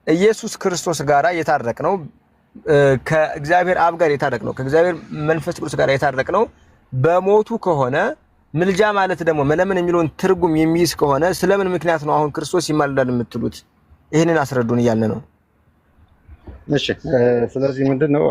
ኢየሱስ ክርስቶስ ጋራ የታረቅነው ከእግዚአብሔር አብ ጋር የታረቅነው ከእግዚአብሔር መንፈስ ቅዱስ ጋር የታረቅነው በሞቱ ከሆነ ምልጃ ማለት ደግሞ መለመን የሚለውን ትርጉም የሚይዝ ከሆነ ስለምን ምክንያት ነው አሁን ክርስቶስ ይማልዳል የምትሉት? ይሄንን አስረዱን እያልን ነው። እሺ ስለዚህ ምንድነው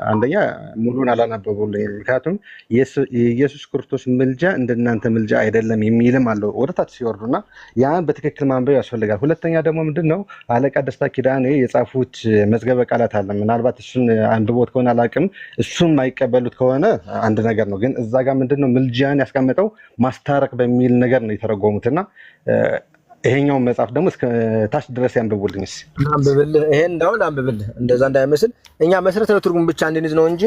አንደኛ ሙሉን አላነበቡልኝ ምክንያቱም የኢየሱስ ክርስቶስ ምልጃ እንደናንተ ምልጃ አይደለም የሚልም አለው ወደታች ሲወርዱና ያን በትክክል ማንበብ ያስፈልጋል። ሁለተኛ ደግሞ ምንድነው አለቃ ደስታ ኪዳኔ የጻፉት መዝገበ ቃላት አለ። ምናልባት እሱን አንብቦት ከሆነ አላቅም እሱን ማይቀበሉት ከሆነ አንድ ነገር ነው። ግን እዛ ጋር ምንድነው ምልጃን ያስቀመጠው ማስታረቅ በሚል ነገር ነው የተረጎሙትና ይሄኛው መጽሐፍ ደግሞ እስከ ታች ድረስ ያንብቡልኝስ አንብብልህ ይሄን እንዳው አንብብልህ እንደዛ እንዳይመስል እኛ መሰረታዊ ትርጉም ብቻ እንድንይዝ ነው እንጂ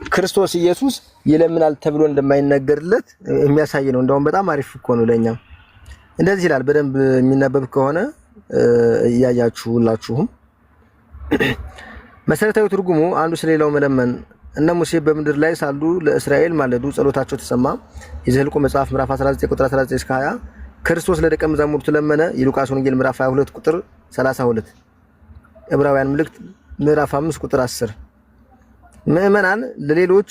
ክርስቶስ ኢየሱስ ይለምናል ተብሎ እንደማይነገርለት የሚያሳይ ነው። እንደውም በጣም አሪፍ እኮ ነው ለኛ እንደዚህ ይላል። በደንብ የሚነበብ ከሆነ እያያችሁ ሁላችሁም መሰረታዊ ትርጉሙ አንዱ ስለሌላው መለመን እነ ሙሴ በምድር ላይ ሳሉ ለእስራኤል ማለዱ ጸሎታቸው ተሰማ። የዘኍልቍ መጽሐፍ ምዕራፍ 19 ቁጥር 19 እስከ 20 ክርስቶስ ለደቀ መዛሙርቱ ለመነ። የሉቃስ ወንጌል ምዕራፍ 22 ቁጥር 32 ዕብራውያን መልእክት ምዕራፍ 5 ቁጥር 10 ምእመናን ለሌሎች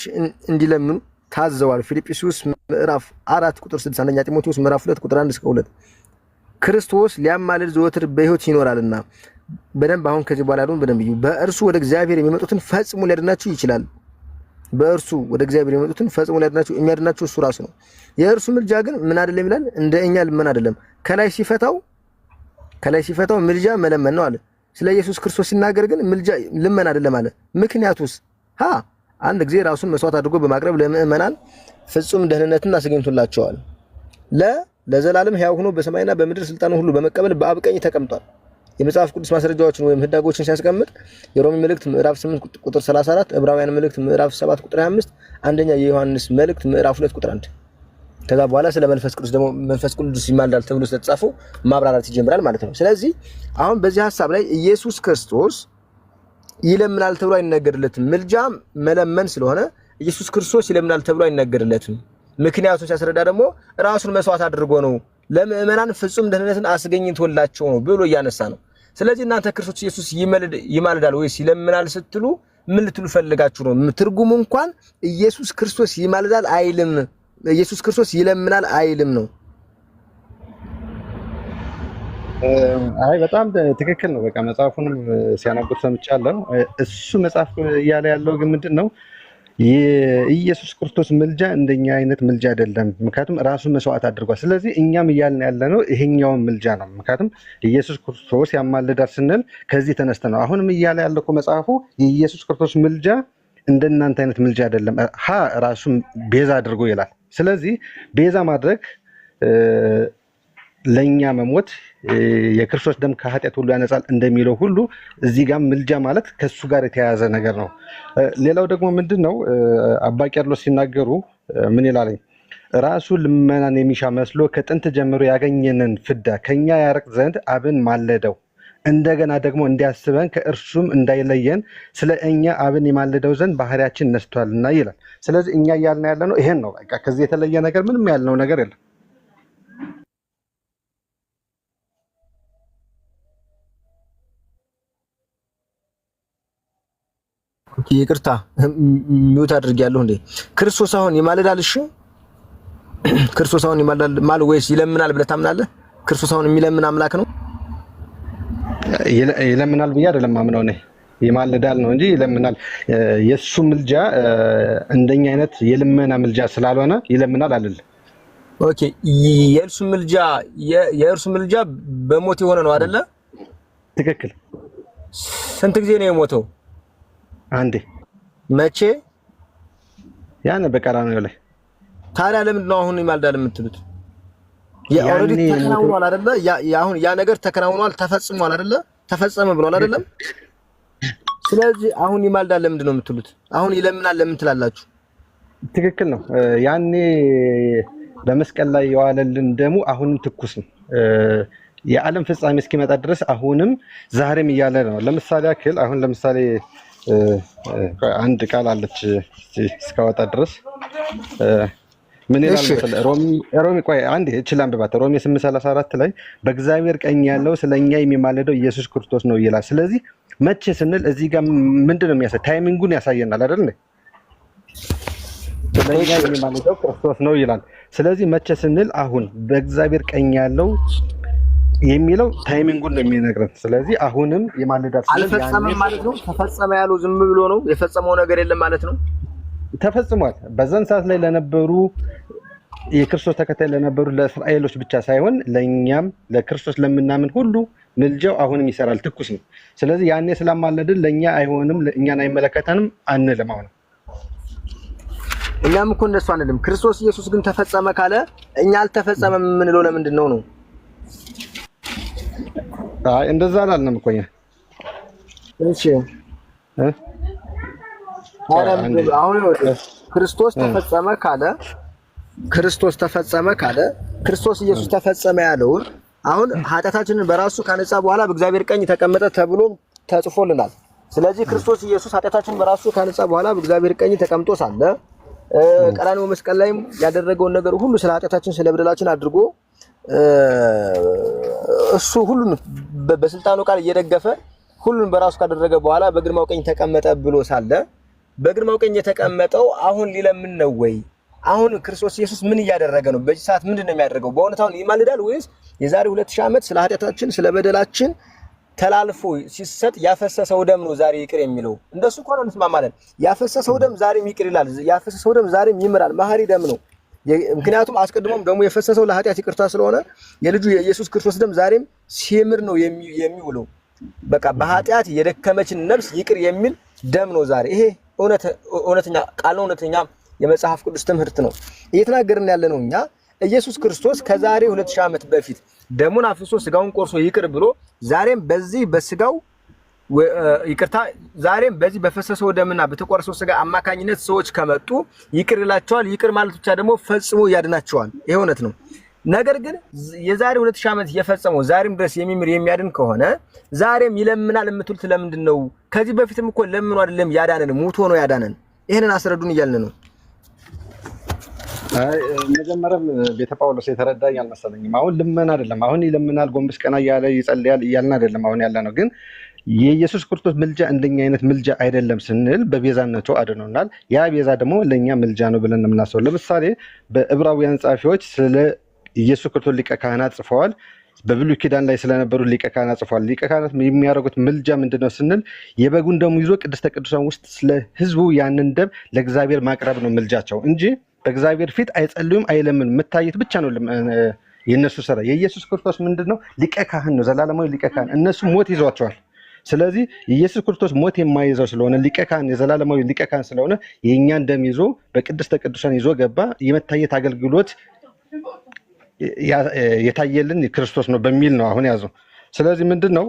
እንዲለምኑ ታዘዋል። ፊልጵስዩስ ምዕራፍ 4 ቁጥር 6 አንደኛ ጢሞቴዎስ ምዕራፍ 2 ቁጥር 1 እስከ 2 ክርስቶስ ሊያማልድ ዘወትር በሕይወት ይኖራልና በደንብ አሁን ከዚህ በኋላ ደግሞ በደንብ በእርሱ ወደ እግዚአብሔር የሚመጡትን ፈጽሞ ሊያድናቸው ይችላል። በእርሱ ወደ እግዚአብሔር የሚመጡትን ፈጽሞ ሊያድናቸው የሚያድናቸው እሱ ራሱ ነው። የእርሱ ምልጃ ግን ምን አይደለም ይላል እንደ እኛ ልመና አይደለም። ከላይ ሲፈታው ምልጃ መለመን ነው አለ። ስለ ኢየሱስ ክርስቶስ ሲናገር ግን ምልጃ ልመና አይደለም አለ። ምክንያቱስ አንድ ጊዜ ራሱን መስዋዕት አድርጎ በማቅረብ ለምእመናን ፍጹም ደህንነትን አስገኝቶላቸዋል። ለዘላለም ሕያው ሆኖ በሰማይና በምድር ስልጣን ሁሉ በመቀበል በአብ ቀኝ ተቀምጧል። የመጽሐፍ ቅዱስ ማስረጃዎችን ወይም ህዳጎችን ሲያስቀምጥ የሮሜ መልእክት ምዕራፍ 8 ቁጥር 34 ዕብራውያን መልእክት ምዕራፍ 7 ቁጥር 25 አንደኛ የዮሐንስ መልእክት ምዕራፍ 2 ቁጥር 1 ከዛ በኋላ ስለ መንፈስ ቅዱስ ደግሞ መንፈስ ቅዱስ ይማልዳል ተብሎ ስለተጻፈው ማብራራት ይጀምራል ማለት ነው። ስለዚህ አሁን በዚህ ሐሳብ ላይ ኢየሱስ ክርስቶስ ይለምናል ተብሎ አይነገርለትም። ምልጃ መለመን ስለሆነ ኢየሱስ ክርስቶስ ይለምናል ተብሎ አይነገርለትም። ምክንያቱም ሲያስረዳ ደግሞ ራሱን መስዋዕት አድርጎ ነው ለምእመናን ፍጹም ደህንነትን አስገኝቶላቸው ነው ብሎ እያነሳ ነው። ስለዚህ እናንተ ክርስቶስ ኢየሱስ ይማልዳል ወይስ ይለምናል ስትሉ ምን ልትሉ ፈልጋችሁ ነው? ትርጉሙ እንኳን ኢየሱስ ክርስቶስ ይማልዳል አይልም፣ ኢየሱስ ክርስቶስ ይለምናል አይልም ነው። አይ በጣም ትክክል ነው። በቃ መጽሐፉንም ሲያነቡት ሰምቻለሁ። እሱ መጽሐፍ እያለ ያለው ግን ምንድነው የኢየሱስ ክርስቶስ ምልጃ እንደኛ አይነት ምልጃ አይደለም። ምክንያቱም ራሱን መስዋዕት አድርጓል። ስለዚህ እኛም እያልን ያለነው ይሄኛውን ምልጃ ነው። ምክንያቱም ኢየሱስ ክርስቶስ ያማልዳል ስንል ከዚህ ተነስተ ነው። አሁንም እያለ ያለው እኮ መጽሐፉ የኢየሱስ ክርስቶስ ምልጃ እንደናንተ አይነት ምልጃ አይደለም። ራሱን ቤዛ አድርጎ ይላል። ስለዚህ ቤዛ ማድረግ ለኛ መሞት የክርስቶስ ደም ከኃጢአት ሁሉ ያነጻል እንደሚለው ሁሉ እዚህ ጋር ምልጃ ማለት ከሱ ጋር የተያያዘ ነገር ነው። ሌላው ደግሞ ምንድነው አባ ቄርሎስ ሲናገሩ ምን ይላል? ራሱ ልመናን የሚሻ መስሎ ከጥንት ጀምሮ ያገኘንን ፍዳ ከኛ ያርቅ ዘንድ አብን ማለደው፣ እንደገና ደግሞ እንዲያስበን ከእርሱም እንዳይለየን ስለ እኛ አብን የማለደው ዘንድ ባህሪያችን ነስቷልና ይላል። ስለዚህ እኛ እያልን ያለነው ይሄን ነው። በቃ ከዚህ የተለየ ነገር ምንም ያልነው ነገር የለም። ይቅርታ ሚውት አድርጌያለሁ እንዴ። ክርስቶስ አሁን ይማልዳል? እሺ ክርስቶስ አሁን ይማልዳል ማለት ወይስ ይለምናል ብለህ ታምናለህ? ክርስቶስ አሁን የሚለምን አምላክ ነው? ይለምናል ብዬ አይደለም ማምነው እኔ። ይማልዳል ነው እንጂ ይለምናል የሱ ምልጃ እንደኛ አይነት የልመና ምልጃ ስላልሆነ ይለምናል አይደል? ኦኬ የእርሱ ምልጃ በሞት የሆነ ነው አይደለ? ትክክል። ስንት ጊዜ ነው የሞተው? አንዴ። መቼ? ያን በቀራንዮ ላይ። ታዲያ ለምንድን ነው አሁን ይማልዳል የምትሉት? ኦልሬዲ ተከናውኗል አይደለ? አሁን ያ ነገር ተከናውኗል፣ ተፈጽሟል አይደለ? ተፈጸመ ብሏል አይደለም? ስለዚህ አሁን ይማልዳል ለምንድን ነው የምትሉት? አሁን ይለምናል ለምን ትላላችሁ? ትክክል ነው። ያኔ በመስቀል ላይ የዋለልን ደሙ አሁንም ትኩስ ነው። የዓለም ፍጻሜ እስኪመጣ ድረስ አሁንም ዛሬም እያለ ነው። ለምሳሌ ያክል አሁን ለምሳሌ አንድ ቃል አለች እስካወጣ ድረስ ምን ይላል መሰለህ? ሮሚ ቆይ አንዴ እችል አንብባት። ሮሚ 8:34 ላይ በእግዚአብሔር ቀኝ ያለው ስለኛ የሚማልደው ኢየሱስ ክርስቶስ ነው ይላል። ስለዚህ መቼ ስንል እዚህ ጋር ምንድነው የሚያሳይ? ታይሚንጉን ያሳየናል አይደል እንዴ? ስለኛ የሚማልደው ክርስቶስ ነው ይላል። ስለዚህ መቼ ስንል አሁን በእግዚአብሔር ቀኝ ያለው የሚለው ታይሚንጉን ነው የሚነግረን። ስለዚህ አሁንም የማልዳት አልፈጸመም ማለት ነው። ተፈጸመ ያለው ዝም ብሎ ነው፣ የፈጸመው ነገር የለም ማለት ነው። ተፈጽሟል። በዛን ሰዓት ላይ ለነበሩ የክርስቶስ ተከታይ ለነበሩ ለእስራኤሎች ብቻ ሳይሆን ለኛም ለክርስቶስ ለምናምን ሁሉ ምልጃው አሁንም ይሰራል፣ ትኩስ ነው። ስለዚህ ያኔ ስላማለድን ለኛ አይሆንም፣ እኛን አይመለከተንም አንልም። አሁን እኛም እኮ እንደሱ አንልም። ክርስቶስ ኢየሱስ ግን ተፈጸመ ካለ እኛ አልተፈጸመም የምንለው ለምንድን ነው ነው? አይ እንደዛ አላልንም እኮ እኛ። እሺ አሁን ክርስቶስ ተፈጸመ ካለ ክርስቶስ ኢየሱስ ተፈጸመ ያለውን አሁን ኃጢአታችንን በራሱ ካነጻ በኋላ በእግዚአብሔር ቀኝ ተቀመጠ ተብሎ ተጽፎልናል። ስለዚህ ክርስቶስ ኢየሱስ ኃጢአታችንን በራሱ ካነጻ በኋላ በእግዚአብሔር ቀኝ ተቀምጦ ሳለ ቀራንዮ መስቀል ላይም ያደረገውን ነገር ሁሉ ስለ ኃጢአታችን ስለ በደላችን አድርጎ እሱ ሁሉን በስልጣኑ ቃል እየደገፈ ሁሉን በራሱ ካደረገ በኋላ በግርማው ቀኝ ተቀመጠ ብሎ ሳለ በግርማው ቀኝ የተቀመጠው አሁን ሊለምን ነው ወይ? አሁን ክርስቶስ ኢየሱስ ምን እያደረገ ነው? በዚህ ሰዓት ምንድነው የሚያደርገው? በእውነት አሁን ይማልዳል ወይስ የዛሬ 2000 ዓመት ስለ ኃጢአታችን ስለ በደላችን ተላልፎ ሲሰጥ ያፈሰሰው ደም ነው ዛሬ ይቅር የሚለው? እንደሱ እንኳን እንስማማለን። ያፈሰሰው ደም ዛሬም ይቅር ይላል። ያፈሰሰው ደም ዛሬም ይምራል። መሐሪ ደም ነው። ምክንያቱም አስቀድሞም ደሙ የፈሰሰው ለኃጢአት ይቅርታ ስለሆነ የልጁ የኢየሱስ ክርስቶስ ደም ዛሬም ሲምር ነው የሚውለው። በቃ በኃጢአት የደከመችን ነፍስ ይቅር የሚል ደም ነው ዛሬ። ይሄ እውነተኛ ቃል ነው። እውነተኛ የመጽሐፍ ቅዱስ ትምህርት ነው እየተናገርን ያለ ነው። እኛ ኢየሱስ ክርስቶስ ከዛሬ 2000 ዓመት በፊት ደሙን አፍሶ ስጋውን ቆርሶ ይቅር ብሎ ዛሬም በዚህ በስጋው ይቅርታ ዛሬም በዚህ በፈሰሰው ደምና በተቆረሰው ስጋ አማካኝነት ሰዎች ከመጡ ይቅር ይላቸዋል። ይቅር ማለት ብቻ ደግሞ ፈጽሞ ያድናቸዋል። ይሄ እውነት ነው። ነገር ግን የዛሬ 2000 ዓመት የፈጸመው ዛሬም ድረስ የሚምር የሚያድን ከሆነ ዛሬም ይለምናል የምትሉት ለምንድን ነው? ከዚህ በፊትም እኮ ለምኑ አይደለም ያዳነን፣ ሙቶ ነው ያዳነን። ይሄንን አስረዱን እያልን ነው። አይ መጀመሪያም ቤተ ጳውሎስ የተረዳኝ አልመሰለኝም። አሁን ልመና አይደለም፣ አሁን ይለምናል ጎንበስ ቀና እያለ ይጸልያል እያልን አይደለም አሁን ያለ ነው። ግን የኢየሱስ ክርስቶስ ምልጃ እንደኛ አይነት ምልጃ አይደለም ስንል በቤዛነቱ አድኖናል። ያ ቤዛ ደግሞ ለኛ ምልጃ ነው ብለን የምናስበው። ለምሳሌ በዕብራውያን ጻፊዎች ስለ ኢየሱስ ክርስቶስ ሊቀ ካህናት ጽፈዋል። በብሉይ ኪዳን ላይ ስለነበሩ ሊቀ ካህናት ጽፈዋል። ሊቀ ካህናት የሚያደርጉት ምልጃ ምንድነው ስንል የበጉን ደሙ ይዞ ቅድስተ ቅዱሳን ውስጥ ስለ ሕዝቡ ያንን ደም ለእግዚአብሔር ማቅረብ ነው ምልጃቸው እንጂ በእግዚአብሔር ፊት አይጸልዩም፣ አይለምኑም። መታየት ብቻ ነው የነሱ ስራ። የኢየሱስ ክርስቶስ ምንድነው? ሊቀ ካህን ነው፣ ዘላለማዊ ሊቀ ካህን። እነሱ ሞት ይዟቸዋል። ስለዚህ ኢየሱስ ክርስቶስ ሞት የማይዘው ስለሆነ ሊቀ ካህን የዘላለማዊ ሊቀ ካህን ስለሆነ የእኛን ደም ይዞ በቅድስተ ቅዱሳን ይዞ ገባ። የመታየት አገልግሎት የታየልን ክርስቶስ ነው በሚል ነው አሁን ያዘው። ስለዚህ ምንድነው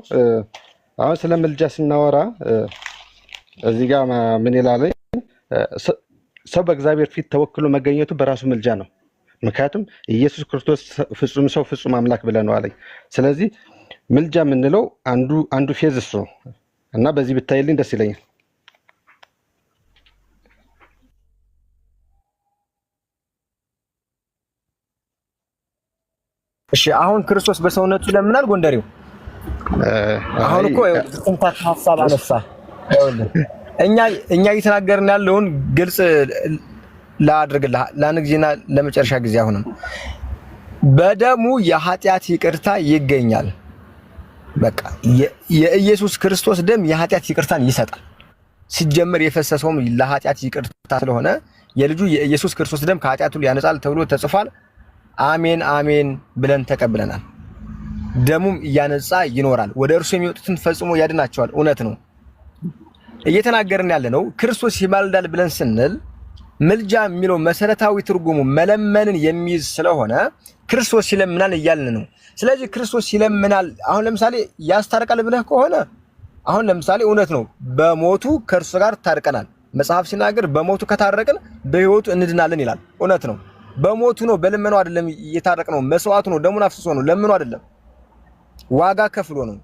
አሁን ስለ ምልጃ ስናወራ እዚህ ጋር ምን ይላል? ሰው በእግዚአብሔር ፊት ተወክሎ መገኘቱ በራሱ ምልጃ ነው። ምክንያቱም ኢየሱስ ክርስቶስ ፍጹም ሰው ፍጹም አምላክ ብለነው አለኝ። ስለዚህ ምልጃ የምንለው አንዱ ፌዝ እሱ ነው እና በዚህ ብታይልኝ ደስ ይለኛል። እሺ አሁን ክርስቶስ በሰውነቱ ይለምናል ጎንደሬው? አሁን እኮ ጥንታት ሐሳብ አነሳ። እኛ እየተናገርን ያለውን ግልጽ ላድርግልህ ለአንድ ጊዜና ለመጨረሻ ጊዜ። አሁንም በደሙ የኃጢአት ይቅርታ ይገኛል። በቃ የኢየሱስ ክርስቶስ ደም የኃጢአት ይቅርታን ይሰጣል። ሲጀመር የፈሰሰውም ለኃጢአት ይቅርታ ስለሆነ የልጁ የኢየሱስ ክርስቶስ ደም ከኃጢአቱ ያነጻል ተብሎ ተጽፏል። አሜን አሜን ብለን ተቀብለናል። ደሙም እያነጻ ይኖራል። ወደ እርሱ የሚወጡትን ፈጽሞ ያድናቸዋል። እውነት ነው። እየተናገርን ያለ ነው ክርስቶስ ይማልዳል ብለን ስንል ምልጃ የሚለው መሰረታዊ ትርጉሙ መለመንን የሚይዝ ስለሆነ ክርስቶስ ይለምናል እያልን ነው። ስለዚህ ክርስቶስ ይለምናል። አሁን ለምሳሌ ያስታርቃል ብለህ ከሆነ አሁን ለምሳሌ እውነት ነው፣ በሞቱ ከእርሱ ጋር ታርቀናል። መጽሐፍ ሲናገር በሞቱ ከታረቅን በሕይወቱ እንድናለን ይላል። እውነት ነው። በሞቱ ነው፣ በልመናው አይደለም የታረቅነው። መስዋዕቱ ነው፣ ደሙን አፍስሶ ነው፣ ለምኖ አይደለም፣ ዋጋ ከፍሎ ነው።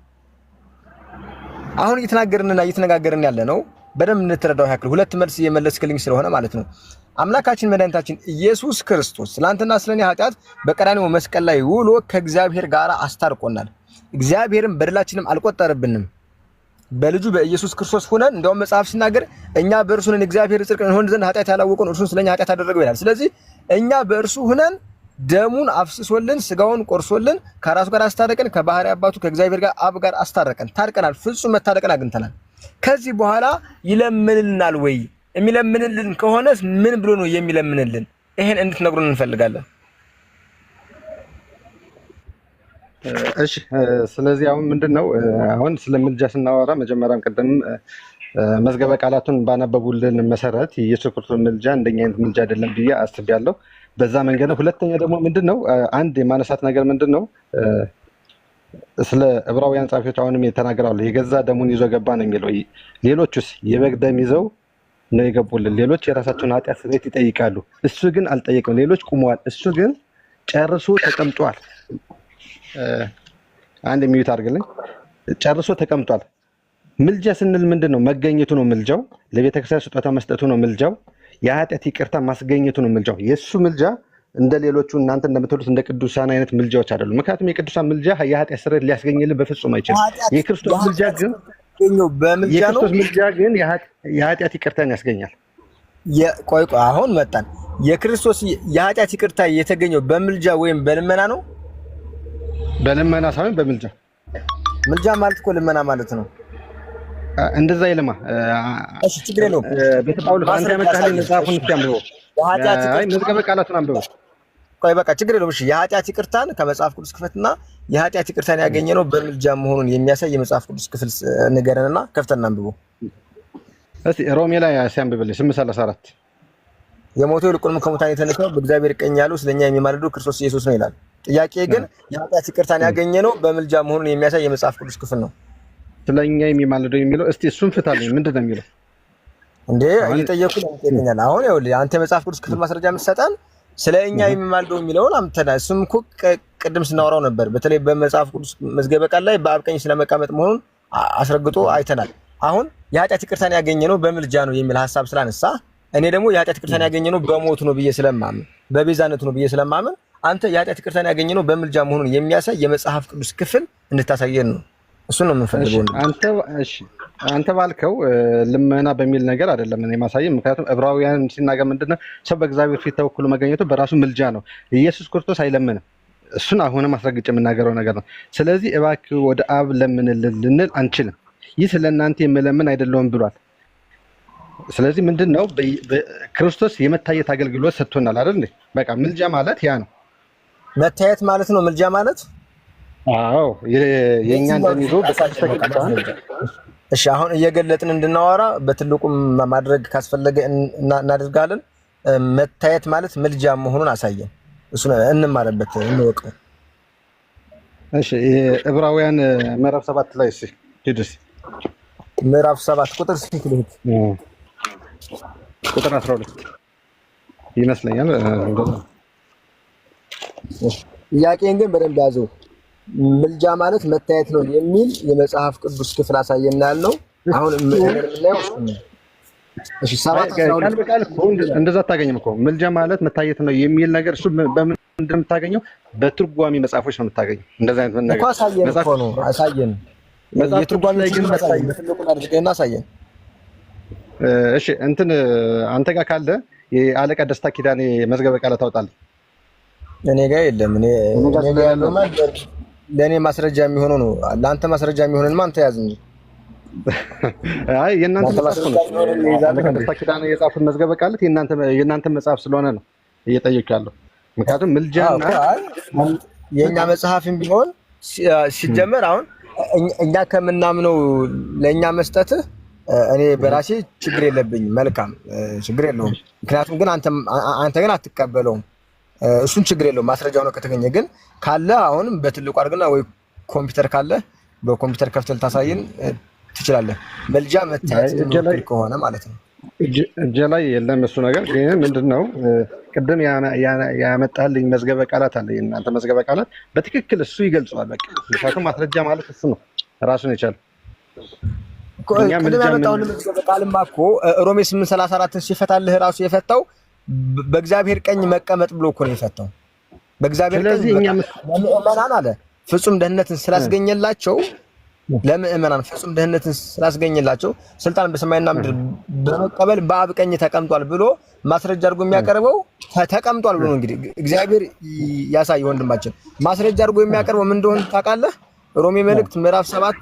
አሁን እየተናገርንና እየተነጋገርን ያለ ነው በደንብ እንተረዳው ያክል ሁለት መልስ እየመለስክልኝ ስለሆነ ማለት ነው። አምላካችን መድኃኒታችን ኢየሱስ ክርስቶስ ስላንተና ስለኔ ኃጢአት በቀራንዮ መስቀል ላይ ውሎ ከእግዚአብሔር ጋር አስታርቆናል። እግዚአብሔርም በደላችንም አልቆጠረብንም። በልጁ በኢየሱስ ክርስቶስ ሆነን እንደውም መጽሐፍ ሲናገር እኛ በእርሱ ነን እግዚአብሔር ጽድቅ እንሆን ዘንድ ኃጢአት ያላወቀን እርሱን ስለኛ ኃጢአት አደረገው ይላል። ስለዚህ እኛ በእርሱ ሆነን ደሙን አፍስሶልን ስጋውን ቆርሶልን ከራሱ ጋር አስታረቀን፣ ከባህሪ አባቱ ከእግዚአብሔር ጋር አብ ጋር አስታረቀን፣ ታርቀናል፣ ፍጹም መታረቅን አግኝተናል። ከዚህ በኋላ ይለምንልናል ወይ? የሚለምንልን ከሆነስ ምን ብሎ ነው የሚለምንልን? ይሄን እንድትነግሩን እንፈልጋለን። እሺ ስለዚህ አሁን ምንድነው አሁን ስለምልጃ ስናወራ መጀመሪያም ቀደም መዝገበ ቃላቱን ባነበቡልን መሰረት የኢየሱስ ክርስቶስ ምልጃ እንደኛ አይነት ምልጃ አይደለም ብዬ አስቤያለሁ። በዛ መንገድ ነው። ሁለተኛ ደግሞ ምንድነው አንድ የማነሳት ነገር ምንድነው ስለ ዕብራውያን ጻፊዎች አሁንም የተናገራሉ የገዛ ደሙን ይዞ ገባ ነው የሚለው። ሌሎቹስ የበግ ደም ይዘው ነው የገቡልን። ሌሎች የራሳቸውን ኃጢአት ስርየት ይጠይቃሉ። እሱ ግን አልጠየቅም። ሌሎች ቆመዋል፣ እሱ ግን ጨርሶ ተቀምጧል። አንድ የሚዩት አድርግልኝ። ጨርሶ ተቀምጧል። ምልጃ ስንል ምንድነው? መገኘቱ ነው ምልጃው። ለቤተክርስቲያን ስጦታ መስጠቱ ነው ምልጃው። የኃጢአት ይቅርታ ማስገኘቱ ነው ምልጃው። የእሱ ምልጃ እንደ ሌሎቹ እናንተ እንደምትሉት እንደ ቅዱሳን አይነት ምልጃዎች አይደሉም። ምክንያቱም የቅዱሳን ምልጃ የኃጢአት ስርየት ሊያስገኝልን በፍጹም አይችልም። የክርስቶስ ምልጃ ግን የኃጢአት ይቅርታን ያስገኛል። ቆይ አሁን መጣን። የክርስቶስ የኃጢአት ይቅርታ የተገኘው በምልጃ ወይም በልመና ነው? በልመና ሳይሆን በምልጃ። ምልጃ ማለት እኮ ልመና ማለት ነው። እንደዛ ይልማ። እሺ ችግር የለውም። ቤተ ጳውሎስ አንተ ያመጣህልኝ መጽሐፉን እስኪ አንብበው። መዝገበ ቃላቱን አንብበው። ቆይ በቃ ችግር የለውም። እሺ የኃጢአት ይቅርታን ከመጽሐፍ ቅዱስ ክፈትና የኃጢአት ይቅርታን ያገኘነው በምልጃ መሆኑን የሚያሳይ የመጽሐፍ ቅዱስ ክፍል ንገረንና ከፍተን አንብበው። እስቲ ሮሜ ላይ ሲያንብብልኝ 8:34 የሞተው ይልቁንም ከሙታን የተነሳው በእግዚአብሔር ቀኝ ያለው ስለኛ የሚማልደው ክርስቶስ ኢየሱስ ነው ይላል። ጥያቄ ግን የኃጢአት ይቅርታን ያገኘነው በምልጃ መሆኑን የሚያሳይ የመጽሐፍ ቅዱስ ክፍል ነው። ስለኛ የሚማልደው የሚለው እስቲ እሱን ፍታልኝ። ምንድነው የሚለው እንዴ? እየጠየቁ ነው የሚጠይቀኛል። አሁን ይኸውልህ አንተ የመጽሐፍ ቅዱስ ክፍል ማስረጃ የምትሰጠን ስለኛ የሚማልደው የሚለውን አምተና እሱም እኮ ቅድም ስናወራው ነበር። በተለይ በመጽሐፍ ቅዱስ መዝገበ ቃል ላይ በአብ ቀኝ ስለመቀመጥ መሆኑን አስረግጦ አይተናል። አሁን የኃጢአት ይቅርታን ያገኘነው በምልጃ ነው የሚል ሐሳብ ስላነሳ እኔ ደግሞ የኃጢአት ይቅርታን ያገኘነው በሞቱ ነው ብዬ ስለማምን በቤዛነቱ ነው ብዬ ስለማምን አንተ የኃጢአት ይቅርታን ያገኘነው በምልጃ መሆኑን የሚያሳይ የመጽሐፍ ቅዱስ ክፍል እንድታሳየን ነው። እሱን ነው የምንፈልገው። አንተ ባልከው ልመና በሚል ነገር አይደለም እኔ ማሳየው። ምክንያቱም ዕብራውያን ሲናገር ምንድነው ሰው በእግዚአብሔር ፊት ተወክሎ መገኘቱ በራሱ ምልጃ ነው። ኢየሱስ ክርስቶስ አይለምንም። እሱን አሁንም አስረግጬ የምናገረው ነገር ነው። ስለዚህ እባክህ ወደ አብ ለምንልን ልንል አንችልም። ይህ ስለእናንተ የምለምን አይደለውም ብሏል። ስለዚህ ምንድነው ክርስቶስ የመታየት አገልግሎት ሰጥቶናል አይደል? በቃ ምልጃ ማለት ያ ነው። መታየት ማለት ነው ምልጃ ማለት። አዎ የኛ እንደሚዞ በተስተካከለ። እሺ አሁን እየገለጥን እንድናወራ በትልቁም ማድረግ ካስፈለገ እናደርጋለን። መታየት ማለት ምልጃ መሆኑን አሳየን። እሱ እንማረበት እንወቀው። እሺ ዕብራውያን ምዕራፍ 7 ላይ እሺ ሂድስ ምዕራፍ 7 ቁጥር 6 ልሂድ። ቁጥር 12 ይመስለኛል። ጥያቄን ግን በደንብ ያዘው። ምልጃ ማለት መታየት ነው የሚል የመጽሐፍ ቅዱስ ክፍል አሳየና ያለው አሁን ምንድነው? እሺ 7:12 በቃል እንደዛ አታገኝም እኮ ምልጃ ማለት መታየት ነው የሚል ነገር እሱ በምን እንደምታገኘው በትርጓሚ መጽሐፎች ነው የምታገኘው። እንደዛ አይነት ነገር እኮ አሳየን እኮ ነው አሳየን። የትርጓሚ ግን በትልቁ አድርገህና አሳየን። እሺ እንትን አንተ ጋር ካለ የአለቃ ደስታ ኪዳኔ መዝገበ ቃላት ታውጣለህ። እኔ ጋር የለም። እኔ ጋር ያለው ማለት ለኔ ማስረጃ የሚሆነው ነው። ለአንተ ማስረጃ የሚሆነን ማን ተያዝ እንጂ አይ የእናንተ መጽሐፍ ነው። አለቃ ደስታ ኪዳኔ የጻፉት መዝገበ ቃላት የእናንተ መጽሐፍ ስለሆነ ነው እየጠየኩ ያለው። ምክንያቱም ምልጃና የኛ መጽሐፍም ቢሆን ሲጀመር አሁን እኛ ከምናምነው ለኛ መስጠትህ እኔ በራሴ ችግር የለብኝም። መልካም ችግር የለውም። ምክንያቱም ግን አንተ ግን አትቀበለውም። እሱን ችግር የለውም። ማስረጃው ነው ከተገኘ ግን ካለ አሁንም በትልቁ አድርግና ወይ ኮምፒውተር ካለ በኮምፒውተር ከፍተህ ታሳየን ትችላለህ። መልጃ መታየት ከሆነ ማለት ነው። እጄ ላይ የለም እሱ ነገር። ግን ምንድነው ቅድም ያመጣልኝ መዝገበ ቃላት አለ። የእናንተ መዝገበ ቃላት በትክክል እሱ ይገልጸዋል። በቃ ምክንያቱም ማስረጃ ማለት እሱ ነው ራሱን የቻለ። ቅድም ያመጣው መዝገበ ቃልማ እኮ ሮሜ 8:34 ሲፈታልህ ራሱ የፈታው በእግዚአብሔር ቀኝ መቀመጥ ብሎ እኮ ነው የፈታው። በእግዚአብሔር ቀኝ ለምእመናን አለ ፍጹም ደህንነትን ስላስገኘላቸው ለምእመናን ፍጹም ደህንነትን ስላስገኘላቸው ስልጣን በሰማይና ምድር በመቀበል በአብ ቀኝ ተቀምጧል ብሎ ማስረጃ አድርጎ የሚያቀርበው ተቀምጧል ብሎ እንግዲህ እግዚአብሔር ያሳየው። ወንድማችን ማስረጃ አድርጎ የሚያቀርበው ምን እንደሆነ ታውቃለህ? ሮሜ መልእክት ምዕራፍ 7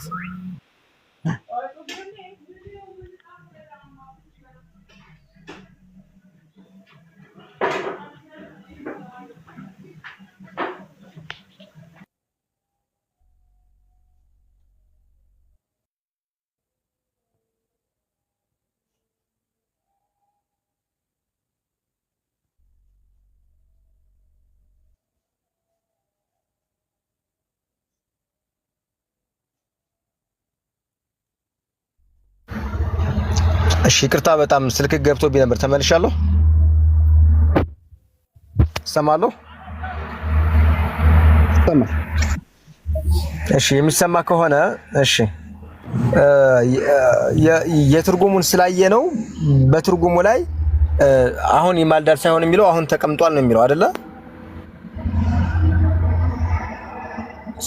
እሺ ይቅርታ በጣም ስልክ ገብቶብኝ ነበር። ተመልሻለሁ። ሰማለሁ። እሺ የሚሰማ ከሆነ እሺ የትርጉሙን ስላየ ነው። በትርጉሙ ላይ አሁን ይማልዳል ሳይሆን የሚለው አሁን ተቀምጧል ነው የሚለው አይደለ?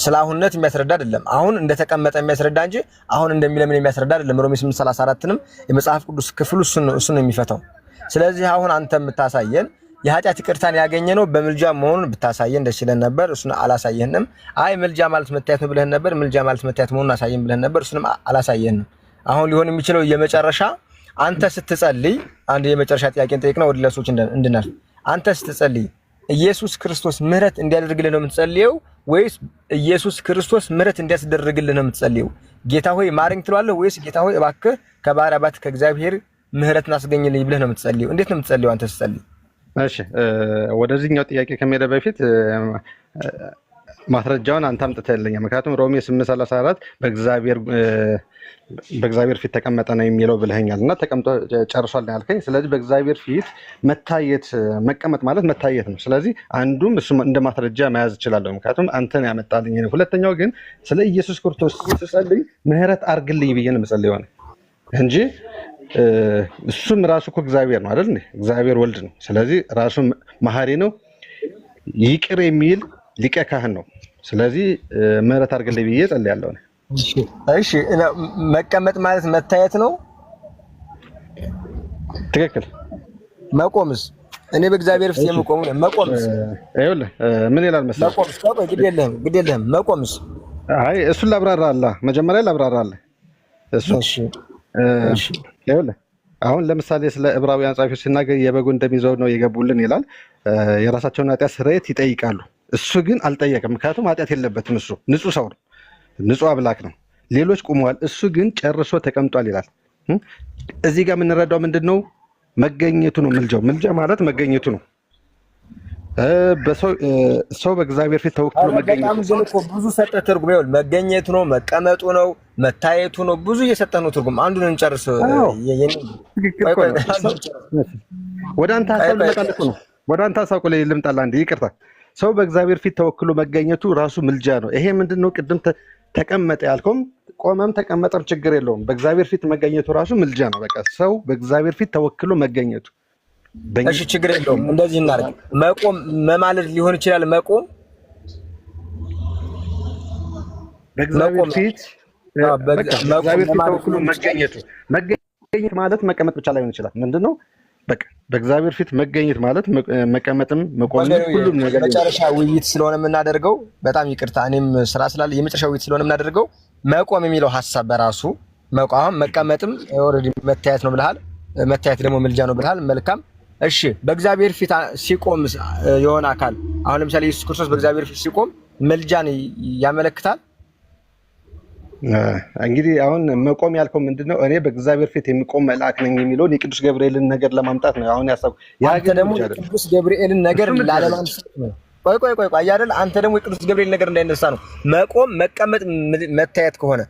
ስላሁንነት የሚያስረዳ አይደለም። አሁን እንደተቀመጠ የሚያስረዳ እንጂ አሁን እንደሚለምን የሚያስረዳ አይደለም። ሮሜ 8:34ንም የመጽሐፍ ቅዱስ ክፍሉ እሱ ነው የሚፈታው። ስለዚህ አሁን አንተ የምታሳየን የኃጢአት ይቅርታን ያገኘነው በምልጃ መሆኑን ብታሳየን ደስ ይለን ነበር። እሱን አላሳየንም። አይ ምልጃ ማለት መታየት ነው ብለህን ነበር። ምልጃ ማለት መታየት መሆኑን አሳየን ብለህን ነበር። እሱንም አላሳየንም። አሁን ሊሆን የሚችለው የመጨረሻ አንተ ስትጸልይ አንድ የመጨረሻ ጥያቄን ጠይቅና ወደ ለሶች እንድናል። አንተ ስትጸልይ ኢየሱስ ክርስቶስ ምህረት እንዲያደርግልህ ነው የምትጸልየው ወይስ ኢየሱስ ክርስቶስ ምህረት እንዲያስደርግልህ ነው የምትጸልየው? ጌታ ሆይ ማረኝ ትላለህ ወይስ ጌታ ሆይ እባክህ ከባሪያ ባት ከእግዚአብሔር ምህረትን አስገኝልኝ ብለህ ነው የምትጸልየው? እንዴት ነው የምትጸልየው አንተ ስትጸልይ? እሺ ወደዚህኛው ጥያቄ ከመሄደ በፊት ማስረጃውን አንተ አምጥተህልኛል። ምክንያቱም ሮሜ 8:34 በእግዚአብሔር ፊት ተቀመጠ ነው የሚለው ብለኸኛል እና ተቀምጦ ጨርሷል ነው ያልከኝ። ስለዚህ በእግዚአብሔር ፊት መታየት መቀመጥ ማለት መታየት ነው። ስለዚህ አንዱም እሱ እንደ ማስረጃ መያዝ እችላለሁ፣ ምክንያቱም አንተን ያመጣልኝ ነው። ሁለተኛው ግን ስለ ኢየሱስ ክርስቶስ ስጸልይ ምህረት አርግልኝ ብዬ ነው የምጸልየው እንጂ እሱም ራሱ እኮ እግዚአብሔር ነው አይደል? እግዚአብሔር ወልድ ነው። ስለዚህ ራሱ መሐሪ ነው፣ ይቅር የሚል ሊቀ ካህን ነው። ስለዚህ ምህረት አርግልኝ ብዬ ጸልያለሁ። እሺ መቀመጥ ማለት መታየት ነው። ትክክል። መቆምስ? እኔ በእግዚአብሔር ፊት የምቆም ነው። መቆምስ? ይኸውልህ ምን ይላል መሰለህ? መቆምስ ግድ የለህም። መቆምስ? አይ እሱን ላብራራለህ፣ መጀመሪያ ላብራራለህ። እሱ እሺ ይኸውልህ አሁን ለምሳሌ ስለ ዕብራውያን ጻፊዎች ሲናገር የበጉን ደም ይዘው ነው የገቡልን ይላል። የራሳቸውን ኃጢአት ስርየት ይጠይቃሉ። እሱ ግን አልጠየቀም፣ ምክንያቱም ኃጢአት የለበትም። እሱ ንጹህ ሰው ነው፣ ንጹህ አምላክ ነው። ሌሎች ቆመዋል፣ እሱ ግን ጨርሶ ተቀምጧል ይላል። እዚህ ጋር የምንረዳው ምንድን ነው? መገኘቱ ነው። ምልጃ ማለት መገኘቱ ነው። ሰው በእግዚአብሔር ፊት ተወክሎ መገኘቱ ነው። ብዙ ሰጠህ ትርጉም። ይኸውልህ መገኘቱ ነው፣ መቀመጡ ነው፣ መታየቱ ነው። ብዙ እየሰጠህ ነው ትርጉም። አንዱን እንጨርስ። ወደ አንተ ሀሳብ ልመጣልህ ነው። ወደ አንተ ሀሳብ ላይ ልምጣልህ አንዴ። ይቅርታ። ሰው በእግዚአብሔር ፊት ተወክሎ መገኘቱ ራሱ ምልጃ ነው። ይሄ ምንድን ነው? ቅድም ተቀመጠ ያልከውም ቆመም ተቀመጠም ችግር የለውም። በእግዚአብሔር ፊት መገኘቱ ራሱ ምልጃ ነው። በቃ ሰው በእግዚአብሔር ፊት ተወክሎ መገኘቱ። እሺ ችግር የለውም። እንደዚህ እናድርግ። መቆም መማለድ ሊሆን ይችላል። መቆም በእግዚአብሔር ፊት ተወክሎ መገኘት ማለት መቀመጥ ብቻ ላይሆን ይችላል። ምንድነው? በቃ በእግዚአብሔር ፊት መገኘት ማለት መቀመጥም መቆምም ሁሉም ነገር። መጨረሻ ውይይት ስለሆነ የምናደርገው በጣም ይቅርታ፣ እኔም ስራ ስላለ የመጨረሻ ውይይት ስለሆነ የምናደርገው መቆም የሚለው ሐሳብ በራሱ መቆም መቀመጥም ኦልሬዲ መታየት ነው ብለሃል። መታየት ደግሞ ምልጃ ነው ብለሃል። መልካም እሺ። በእግዚአብሔር ፊት ሲቆም የሆነ አካል አሁን ለምሳሌ ኢየሱስ ክርስቶስ በእግዚአብሔር ፊት ሲቆም ምልጃን ያመለክታል። እንግዲህ አሁን መቆም ያልከው ምንድነው? እኔ በእግዚአብሔር ፊት የሚቆም መልአክ ነኝ የሚለውን የቅዱስ ገብርኤልን ነገር ለማምጣት ነው አሁን ያሰብኩት። አንተ ደግሞ የቅዱስ ገብርኤልን ነገር ላለማንሳት ነው። ቆይ አይደል? አንተ ደግሞ የቅዱስ ገብርኤል ነገር እንዳይነሳ ነው። መቆም መቀመጥ መታየት ከሆነ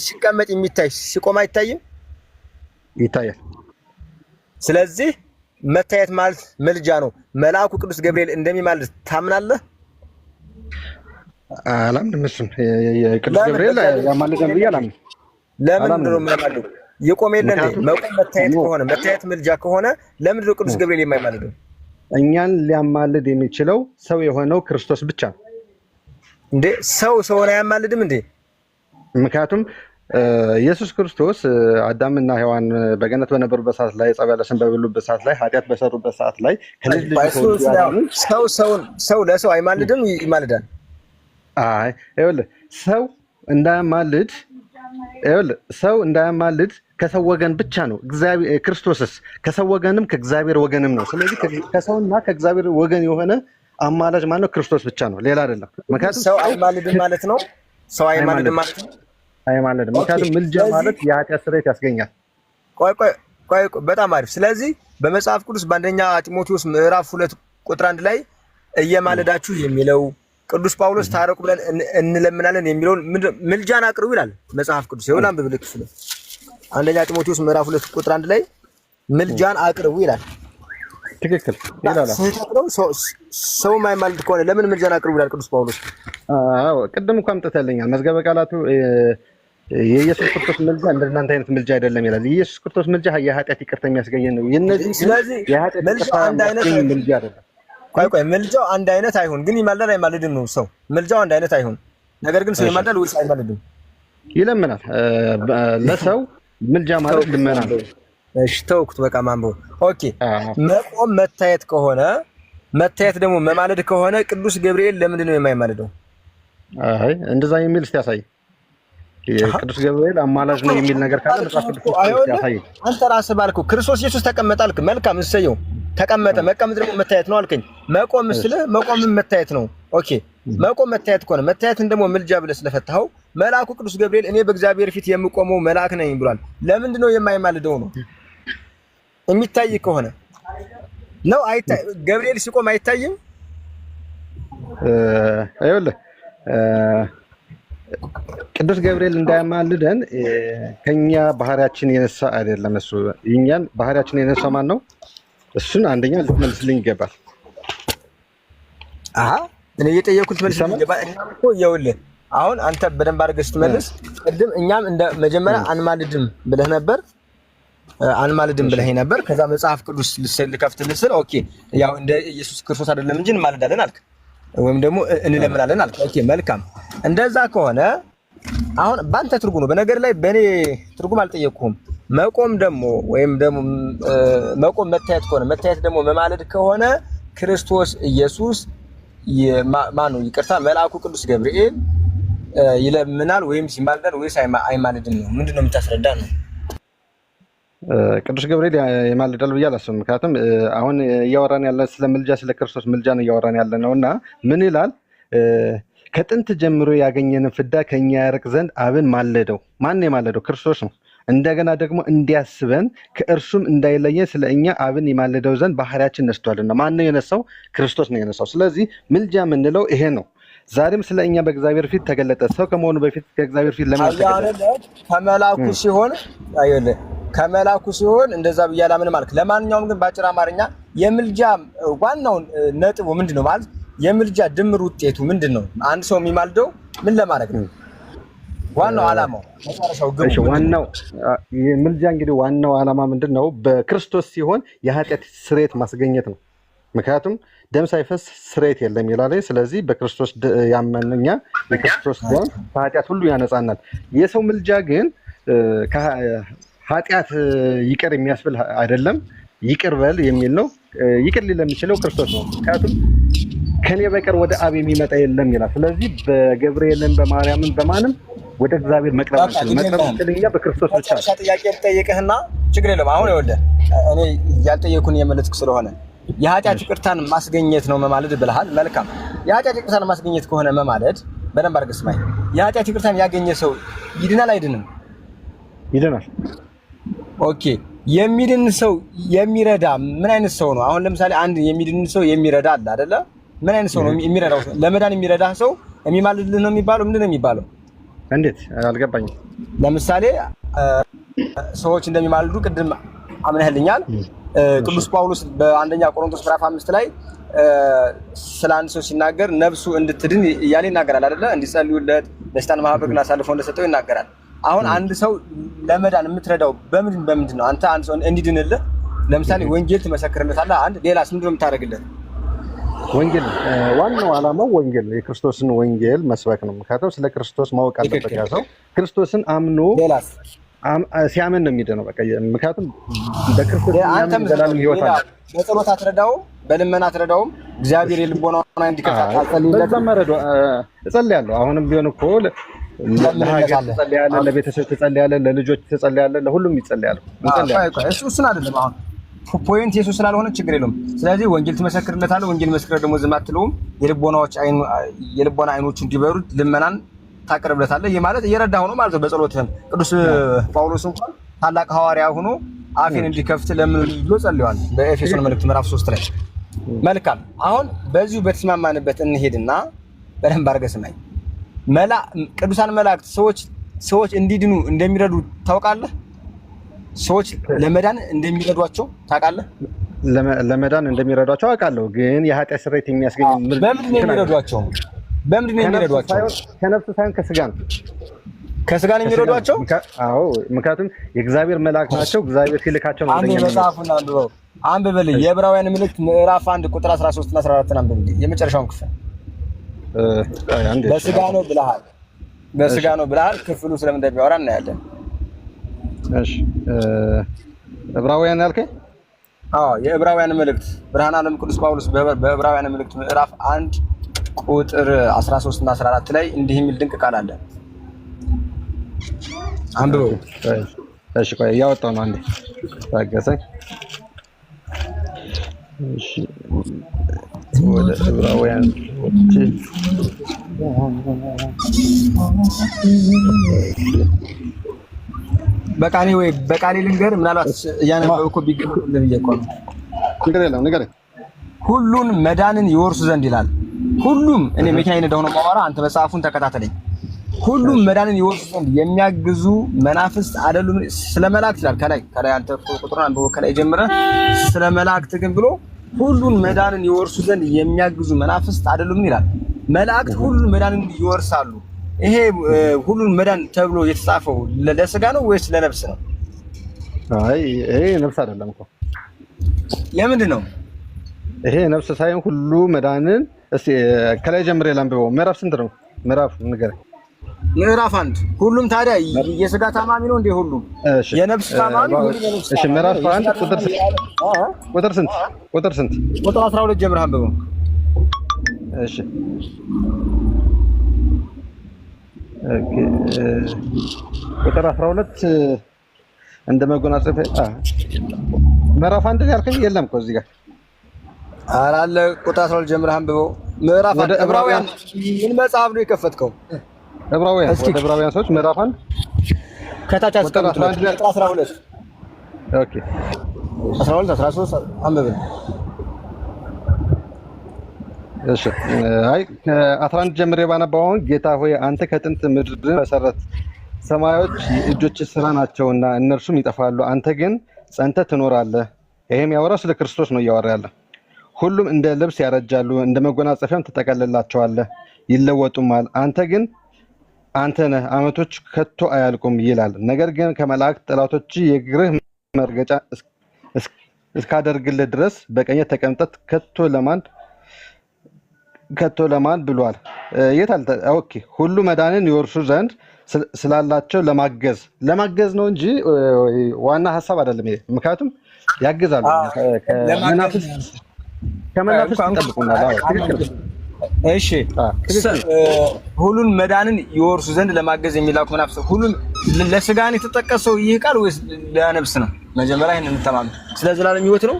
ሲቀመጥ የሚታይ ሲቆም አይታይም? ይታያል። ስለዚህ መታየት ማለት ምልጃ ነው። መልአኩ ቅዱስ ገብርኤል እንደሚማልድ ታምናለህ? አላምንም። እሱን የቅዱስ ገብርኤል ያማልዳል ብዬ አላምንም። ለምን ነው የማያማልደው? የቆመ የለ እንዴ? መቆም መታየት ከሆነ መታየት ምልጃ ከሆነ ለምንድን ነው ቅዱስ ገብርኤል የማይማልደው? እኛን ሊያማልድ የሚችለው ሰው የሆነው ክርስቶስ ብቻ ነው እንዴ? ሰውን አያማልድም እንዴ? ምክንያቱም ኢየሱስ ክርስቶስ አዳምና ሔዋን በገነት በነበሩበት ሰዓት ላይ ዕፀ በለስን በበሉበት ሰዓት ላይ ኃጢአት በሰሩበት ሰዓት ላይ ከልጅ ልጅ ሰው ለሰው አይማልድም? ይማልዳል። አይ ይኸውልህ ሰው እንዳያማልድ ከሰው ወገን ብቻ ነው። ክርስቶስስ ከሰው ወገንም ከእግዚአብሔር ወገንም ነው። ስለዚህ ከሰውና ከእግዚአብሔር ወገን የሆነ አማላጅ ማለት ነው ክርስቶስ ብቻ ነው፣ ሌላ አይደለም። ምክንያቱም ሰው አይማልድም ማለት ነው። ሰው አይማልድም ማለት ነው። አይማልድም ምክንያቱም ምልጃ ማለት የኃጢአት ስርየት ያስገኛል። ቆይ በጣም አሪፍ። ስለዚህ በመጽሐፍ ቅዱስ በአንደኛ ጢሞቴዎስ ምዕራፍ 2 ቁጥር 1 ላይ እየማለዳችሁ የሚለው ቅዱስ ጳውሎስ ታረቁ ብለን እንለምናለን የሚለውን ምልጃን አቅርቡ ይላል መጽሐፍ ቅዱስ። ይኸውልህ አንብብልክ ስለ አንደኛ ጢሞቴዎስ ምዕራፍ 2 ቁጥር 1 ላይ ምልጃን አቅርቡ ይላል። ትክክል ይላል። ሰው የማይማልድ ከሆነ ለምን ምልጃን አቅርቡ ይላል ቅዱስ ጳውሎስ? አዎ ቅድም እንኳን አምጥተህልኛል። መዝገበ ቃላቱ የኢየሱስ ክርስቶስ ምልጃ እንደናንተ አይነት ምልጃ አይደለም ይላል። የኢየሱስ ክርስቶስ ምልጃ የኃጢአት ይቅርታ የሚያስገኘን ነው። ስለዚህ የኃጢአት ይቅርታ አንድ አይነት ምልጃ አይደለም። ቆይ ምልጃው አንድ አይነት አይሁን፣ ግን ይማልዳል አይማልድም ነው ሰው። ምልጃው አንድ አይነት አይሁን፣ ነገር ግን ሰው ይማልዳል ወይስ አይማልድም? ይለምናል። ለሰው ምልጃ ማለት ልመና ነው። እሺ ተውኩት በቃ ማንበው። ኦኬ መቆም መታየት ከሆነ መታየት ደግሞ መማለድ ከሆነ ቅዱስ ገብርኤል ለምንድን ነው የማይማልደው? አይ እንደዛ የሚል እስቲ ያሳይ። ቅዱስ ገብርኤል አማላጅ ነው የሚል ነገር ካለ መጽሐፍ ቅዱስ ያሳይ። አንተ ራስህ ባልከው ክርስቶስ ኢየሱስ ተቀመጠ አልክ። መልካም እሰየው ተቀመጠ። መቀመጥ ደግሞ መታየት ነው አልከኝ። መቆም ስልህ መቆምም መታየት ነው። ኦኬ መቆም መታየት ከሆነ መታየትን ደግሞ ምልጃ ብለህ ስለፈታኸው መልአኩ ቅዱስ ገብርኤል እኔ በእግዚአብሔር ፊት የምቆመው መልአክ ነኝ ብሏል። ለምንድን ነው የማይማልደው ነው? የሚታይ ከሆነ ነው አይታይ። ገብርኤል ሲቆም አይታይም። አይወለ ቅዱስ ገብርኤል እንዳያማልደን ከኛ ባህሪያችን የነሳ አይደለም። እሱ የኛን ባህሪያችን የነሳ ማን ነው? እሱን አንደኛ ልትመልስልኝ ይገባል። እኔ እየጠየኩት መልስልኝ ይገባል። እኮ ይኸውልህ አሁን አንተ በደንብ አድርገህ ስትመልስ ቅድም እኛም እንደ መጀመሪያ አንማልድም ብለህ ነበር። አንማልድም ብለህ ነበር። ከዛ መጽሐፍ ቅዱስ ልከፍትልህ ስል ኦኬ ያው እንደ ኢየሱስ ክርስቶስ አይደለም እንጂ እንማልዳለን አልክ፣ ወይም ደግሞ እንለምናለን አልክ። ኦኬ መልካም። እንደዛ ከሆነ አሁን ባንተ ትርጉም ነው። በነገር ላይ በእኔ ትርጉም አልጠየቅኩም። መቆም ደግሞ ወይም ደግሞ መቆም መታየት ከሆነ መታየት ደግሞ መማለድ ከሆነ ክርስቶስ ኢየሱስ ማን ነው? ይቅርታ መልአኩ ቅዱስ ገብርኤል ይለምናል ወይም ሲማልዳል ወይስ አይማልድም ነው? ምንድነው የምታስረዳን ነው? ቅዱስ ገብርኤል ይማልዳል ብዬ አላስብም። ምክንያቱም አሁን እያወራን ያለ ስለ ምልጃ ስለ ክርስቶስ ምልጃ ነው እያወራን ያለ ነው እና ምን ይላል? ከጥንት ጀምሮ ያገኘንን ፍዳ ከኛ ያርቅ ዘንድ አብን ማለደው። ማን የማለደው? ክርስቶስ ነው። እንደገና ደግሞ እንዲያስበን ከእርሱም እንዳይለየን ስለ እኛ አብን ይማልደው ዘንድ ባህሪያችን ነስቷልና። ማን ነው የነሳው? ክርስቶስ ነው የነሳው። ስለዚህ ምልጃ የምንለው ይሄ ነው። ዛሬም ስለ እኛ በእግዚአብሔር ፊት ተገለጠ። ሰው ከመሆኑ በፊት ከእግዚአብሔር ፊት ለምን ተገለጠ? ከመላኩ ሲሆን አይደለ? ከመላኩ ሲሆን እንደዛ ብያላ ምን ማለት? ለማንኛውም ግን በአጭር አማርኛ የምልጃ ዋናው ነጥቡ ምንድነው ማለት? የምልጃ ድምር ውጤቱ ምንድነው? አንድ ሰው የሚማልደው ምን ለማድረግ ነው? ዋናው ዓላማው መጨረሻው ግቡ። ዋናው የምልጃ እንግዲህ ዋናው ዓላማ ምንድነው? በክርስቶስ ሲሆን የኃጢአት ስርየት ማስገኘት ነው። ምክንያቱም ደም ሳይፈስ ስርየት የለም ይላል። ስለዚህ በክርስቶስ ያመንን እኛ የክርስቶስ ደም ከኃጢአት ሁሉ ያነጻናል። የሰው ምልጃ ግን ኃጢአት ይቅር የሚያስብል አይደለም። ይቅር በል የሚል ነው። ይቅር ሊል የሚችለው ክርስቶስ ነው። ምክንያቱም ከኔ በቀር ወደ አብ የሚመጣ የለም ይላል። ስለዚህ በገብርኤልን በማርያምን በማንም ወደ እግዚአብሔር መቅረብ አንችልም። መቅረብ አንችልኛ በክርስቶስ ብቻ ነው። ጥያቄ ልጠይቅህና ችግር የለም አሁን ይኸውልህ እኔ ያልጠየኩን የመለስክ ስለሆነ የኃጢአት ይቅርታን ማስገኘት ነው መማለድ ብለሃል። መልካም። የኃጢአት ይቅርታን ማስገኘት ከሆነ መማለድ በደንብ አድርገህ ስማኝ። የኃጢአት ይቅርታን ያገኘ ሰው ይድናል አይድንም? ይድናል። ኦኬ። የሚድን ሰው የሚረዳ ምን አይነት ሰው ነው? አሁን ለምሳሌ አንድ የሚድን ሰው የሚረዳ አለ አይደለ? ምን አይነት ሰው ነው የሚረዳው? ለመዳን የሚረዳ ሰው የሚማልድልህ ነው የሚባለው? ምንድን ነው የሚባለው? እንዴት አልገባኝም። ለምሳሌ ሰዎች እንደሚማልዱ ቅድም አምነህልኛል። ቅዱስ ጳውሎስ በአንደኛ ቆሮንቶስ ምዕራፍ 5 ላይ ስለ አንድ ሰው ሲናገር ነፍሱ እንድትድን እያለ ይናገራል አይደለ? እንዲጸልዩለት ለሰይጣን ማህበርን አሳልፈው እንደሰጠው ይናገራል። አሁን አንድ ሰው ለመዳን የምትረዳው በምንድን ነው? አንተ አንድ ሰው እንዲድንልህ ለምሳሌ ወንጌል ትመሰክርለታለህ። አንድ ሌላስ ምንድን ነው የምታደርግለት? ወንጌል ዋናው ዓላማው ወንጌል የክርስቶስን ወንጌል መስበክ ነው። ምክንያቱም ስለ ክርስቶስ ማወቅ አለበት። ያ ሰው ክርስቶስን አምኖ ሲያምን ነው የሚድነው። በቃ ምክንያቱም በክርስቶስ ያምን ዘላለም ሕይወት አለ። በጸሎት አትረዳውም፣ በልመና አትረዳውም። እግዚአብሔር የልቦናውን እንዲከፍት አልጸልይለትም። እጸልያለሁ። አሁንም ቢሆን እኮ ለሀገር ትጸልያለህ፣ ለቤተሰብ ትጸልያለህ፣ ለልጆች ትጸልያለህ፣ ለሁሉም ይጸልያለሁ። እሱን አይደለም አሁን ፖይንት ኢየሱስ ስላልሆነ ችግር የለውም። ስለዚህ ወንጌል ትመሰክርለታለህ። ወንጌል መስክረህ ደግሞ ዝም አትለውም። የልቦና አይኖቹ እንዲበሩ ልመናን ታቀርብለታለህ። ይህ ማለት እየረዳህ ሆኖ ማለት ነው። በጸሎትህም ቅዱስ ጳውሎስ እንኳን ታላቅ ሐዋርያ ሆኖ አፌን እንዲከፍት ለምን ብሎ ጸልዮአል በኤፌሶን መልእክት ምዕራፍ 3 ላይ። መልካም አሁን በዚሁ በተስማማንበት እንሄድና በደንብ አድርገህ ስማኝ። ቅዱሳን መላእክት ሰዎች እንዲድኑ እንደሚረዱ ታውቃለህ? ሰዎች ለመዳን እንደሚረዷቸው ታውቃለህ? ለመዳን እንደሚረዷቸው አውቃለሁ። ግን የኃጢአት ስርየት የሚያስገኝ በምንድን ነው የሚረዷቸው? ከነፍስ ሳይሆን ከስጋ ነው። ከስጋ ነው የሚረዷቸው? አዎ፣ ምክንያቱም የእግዚአብሔር መላእክት ናቸው። እግዚአብሔር ሲልካቸው ነው። አንዴ መጽሐፉን አንብብልኝ። የዕብራውያን መልእክት ምዕራፍ 1 ቁጥር 13 እና 14 አንብብልኝ። የመጨረሻውን ክፍል በስጋ ነው ብለሃል። ክፍሉ ስለምን እንደሚያወራ እናያለን። እሺ ዕብራውያን ያልከኝ? አዎ የዕብራውያን መልእክት ብርሃነ ዓለም ቅዱስ ጳውሎስ በዕብራውያን መልእክት ምዕራፍ 1 ቁጥር 13 እና 14 ላይ እንዲህ የሚል ድንቅ ቃል አለ። አንብበው። እሺ ቆይ እያወጣሁ ነው። አንዴ ታገሰኝ። እሺ ወደ ዕብራውያን በቃሌ ልንገር፣ ምናልባት እያነበብኩ ቢገርም ብዬ እኮ ነው። ችግር የለውም ንገረኝ። ሁሉን መዳንን ይወርሱ ዘንድ ይላል። ሁሉም እኔ መኪና እየነዳሁ ነው የማወራ፣ አንተ መጽሐፉን ተከታተለኝ። ሁሉም መዳንን ይወርሱ ዘንድ የሚያግዙ መናፍስት አይደሉም? ስለ መላእክት ይላል። ከላይ አንተ ቁጥሩን አንብቦ ከላይ ጀምረህ ስለ መላእክት ግን ብሎ ሁሉን መዳንን ይወርሱ ዘንድ የሚያግዙ መናፍስት አይደሉም ይላል። መላእክት ሁሉን መዳንን ይወርሳሉ። ይሄ ሁሉን መዳን ተብሎ የተጻፈው ለስጋ ነው ወይስ ለነፍስ ነው? አይ ይሄ ነፍስ አይደለም እኮ። ለምንድን ነው ይሄ ነፍስ ሳይሆን ሁሉ መዳንን? እስቲ ከላይ ጀምሬ ላንብበው። ምዕራፍ ስንት ነው? ምዕራፍ ንገረኝ። ምዕራፍ 1 ሁሉም ታዲያ የስጋ ታማሚ ነው እንዴ? ሁሉም የነፍስ ታማሚ ሁሉ የነፍስ። እሺ ምዕራፍ 1 ቁጥር ስንት? ቁጥር 12 ጀምረህ አንብበው። እሺ ቁጥር 12 እንደ መጎናጸፊያ ምዕራፍ 1 ያልከኝ የለም እኮ እዚህ ጋር። ኧረ አለ። ቁጥር 12 ጀምረህ አንብበው። ምዕራፍ 1 ዕብራውያን ምን መጽሐፍ ነው የከፈትከው? ዕብራውያን ወደ ዕብራውያን ሰዎች ምዕራፍ 1 ከታች አስቀምጥ። ቁጥር 12 ኦኬ 12 13 አንብበው። እሺ አይ ከ11 ጀምሬ ባነባው ጌታ ሆይ አንተ ከጥንት ምድርን መሰረት ሰማዮች የእጆች ስራ ናቸውና እነርሱም ይጠፋሉ፣ አንተ ግን ጸንተህ ትኖራለህ። ይሄም ያወራው ስለ ክርስቶስ ነው እያወራ ያለ። ሁሉም እንደ ልብስ ያረጃሉ፣ እንደ መጎናጸፊያም ትጠቀልላቸዋለህ፣ ይለወጡማል። አንተ ግን አንተ ነህ፣ ዓመቶች ከቶ አያልቁም ይላል። ነገር ግን ከመላእክት ጠላቶች የእግርህ መርገጫ እስካደርግልህ ድረስ በቀኝ ተቀምጠህ ከቶ ለማን ብሏል? የታል? ኦኬ ሁሉ መዳንን ይወርሱ ዘንድ ስላላቸው ለማገዝ ነው እንጂ ዋና ሐሳብ አይደለም ይሄ። ምክንያቱም ያግዛሉ። ከመናፍስት ይጠብቁናል። አዎ ትክክል። እሺ ሁሉን መዳንን ይወርሱ ዘንድ ለማገዝ የሚላኩ መናፍስት ሁሉም ለስጋን የተጠቀሰው ይህ ቃል ወይስ ለነፍስ ነው? መጀመሪያ ይሄንን እንተማመን። ስለ ዘላለም ሕይወት ነው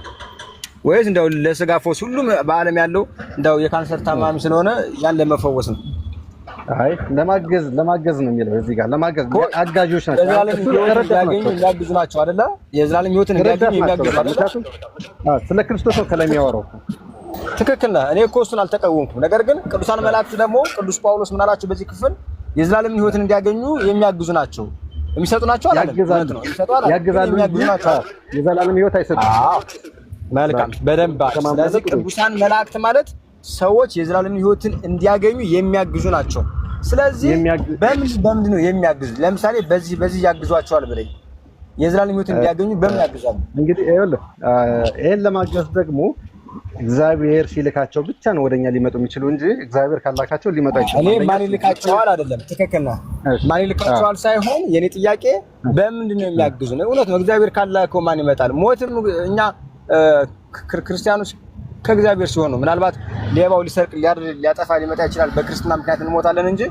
ወይስ እንደው ለስጋ ፈውስ? ሁሉም በዓለም ያለው እንደው የካንሰር ታማሚ ስለሆነ ያን ለመፈወስ ነው? አይ ለማገዝ ነው የሚለው እዚህ ጋር። ለማገዝ አጋዦች ናቸው። የዘላለም ሕይወትን የሚያግዙ ናቸው አይደለ? የዘላለም ሕይወትን እንዲያገኙ የሚያግዙ አይደለ? ስለ ክርስቶስ ነው ከላይ የሚያወራው። ትክክል ነህ። እኔ እኮ እሱን አልተቃወምኩም። ነገር ግን ቅዱሳን መላእክት ደግሞ ቅዱስ ጳውሎስ ምን አላቸው በዚህ ክፍል? የዘላለም ሕይወትን እንዲያገኙ የሚያግዙ ናቸው። የሚሰጡ ናቸው አላለም? ያግዛሉ። የዘላለም ሕይወት አይሰጡም። መልካም በደንብ። ስለዚህ ቅዱሳን መላእክት ማለት ሰዎች የዘላለም ሕይወትን እንዲያገኙ የሚያግዙ ናቸው። ስለዚህ በምንድን ነው የሚያግዙ? ለምሳሌ በዚህ ያግዟቸዋል ብለኝ የዘላለም ሕይወት እንዲያገኙ በምን ያግዛሉ? እንግዲህ ይኸውልህ ይሄን ለማገዝ ደግሞ እግዚአብሔር ሲልካቸው ብቻ ነው ወደኛ ሊመጡ የሚችሉ እንጂ እግዚአብሔር ካላካቸው ሊመጡ አይችሉም። እኔ ማን ይልካቸዋል አይደለም፣ ትክክል ነህ። ማን ይልካቸዋል ሳይሆን የኔ ጥያቄ በምንድን ነው የሚያግዙ ነው? እውነት ነው። እግዚአብሔር ካላከው ማን ይመጣል? ሞትም እኛ ክርስቲያኖች ከእግዚአብሔር ሲሆን ነው። ምናልባት ሌባው ሊሰርቅ ሊያጠፋ ሊመጣ ይችላል። በክርስትና ምክንያት እንሞታለን እንጂ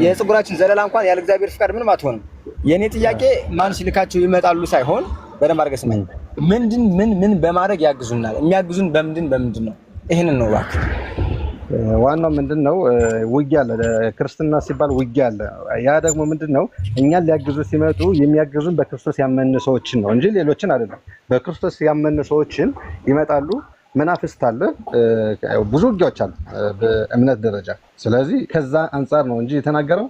የፀጉራችን ዘለላ እንኳን ያለ እግዚአብሔር ፍቃድ ምንም አትሆንም። የኔ ጥያቄ ማን ሲልካቸው ይመጣሉ ሳይሆን በደንብ አድርገህ ስማኝ። ምን በማድረግ ያግዙናል? የሚያግዙን በምንድን ነው? ይሄንን ነው እባክህ። ዋናው ምንድነው? ውጊያ አለ። ክርስትና ሲባል ውጊያ አለ። ያ ደግሞ ምንድነው? እኛን ሊያግዙ ሲመጡ የሚያግዙን በክርስቶስ ያመኑ ሰዎችን ነው እንጂ ሌሎችን አይደለም። በክርስቶስ ያመኑ ሰዎችን ይመጣሉ። መናፍስት አለ፣ ብዙ ውጊያዎች አሉ በእምነት ደረጃ። ስለዚህ ከዛ አንጻር ነው እንጂ የተናገረው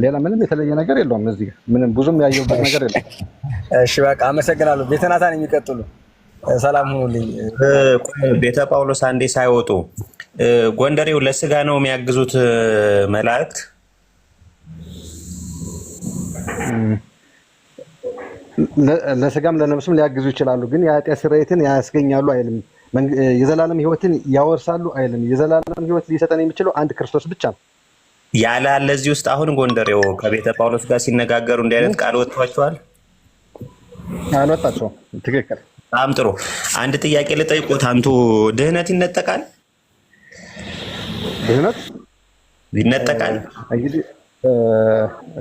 ሌላ ምንም የተለየ ነገር የለውም። እዚህ ጋር ምንም ብዙም ያየሁበት ነገር የለም። እሺ በቃ አመሰግናለሁ። ቤተናታን የሚቀጥሉ ሰላም ሁኑልኝ። ቤተ ጳውሎስ አንዴ ሳይወጡ ጎንደሬው ለስጋ ነው የሚያግዙት መላእክት? ለስጋም ለነፍስም ሊያግዙ ይችላሉ፣ ግን የኃጢአት ስርየትን ያስገኛሉ አይልም። የዘላለም ሕይወትን ያወርሳሉ አይልም። የዘላለም ሕይወት ሊሰጠን የሚችለው አንድ ክርስቶስ ብቻ ነው ያለ አለ። እዚህ ውስጥ አሁን ጎንደሬው ከቤተ ጳውሎስ ጋር ሲነጋገሩ እንዲህ አይነት ቃል ወጥቷቸዋል? አልወጣቸውም። ትክክል። በጣም ጥሩ። አንድ ጥያቄ ልጠይቆት። አንቱ ድህነት ይነጠቃል? ድህነት ይነጠቃል? እንግዲህ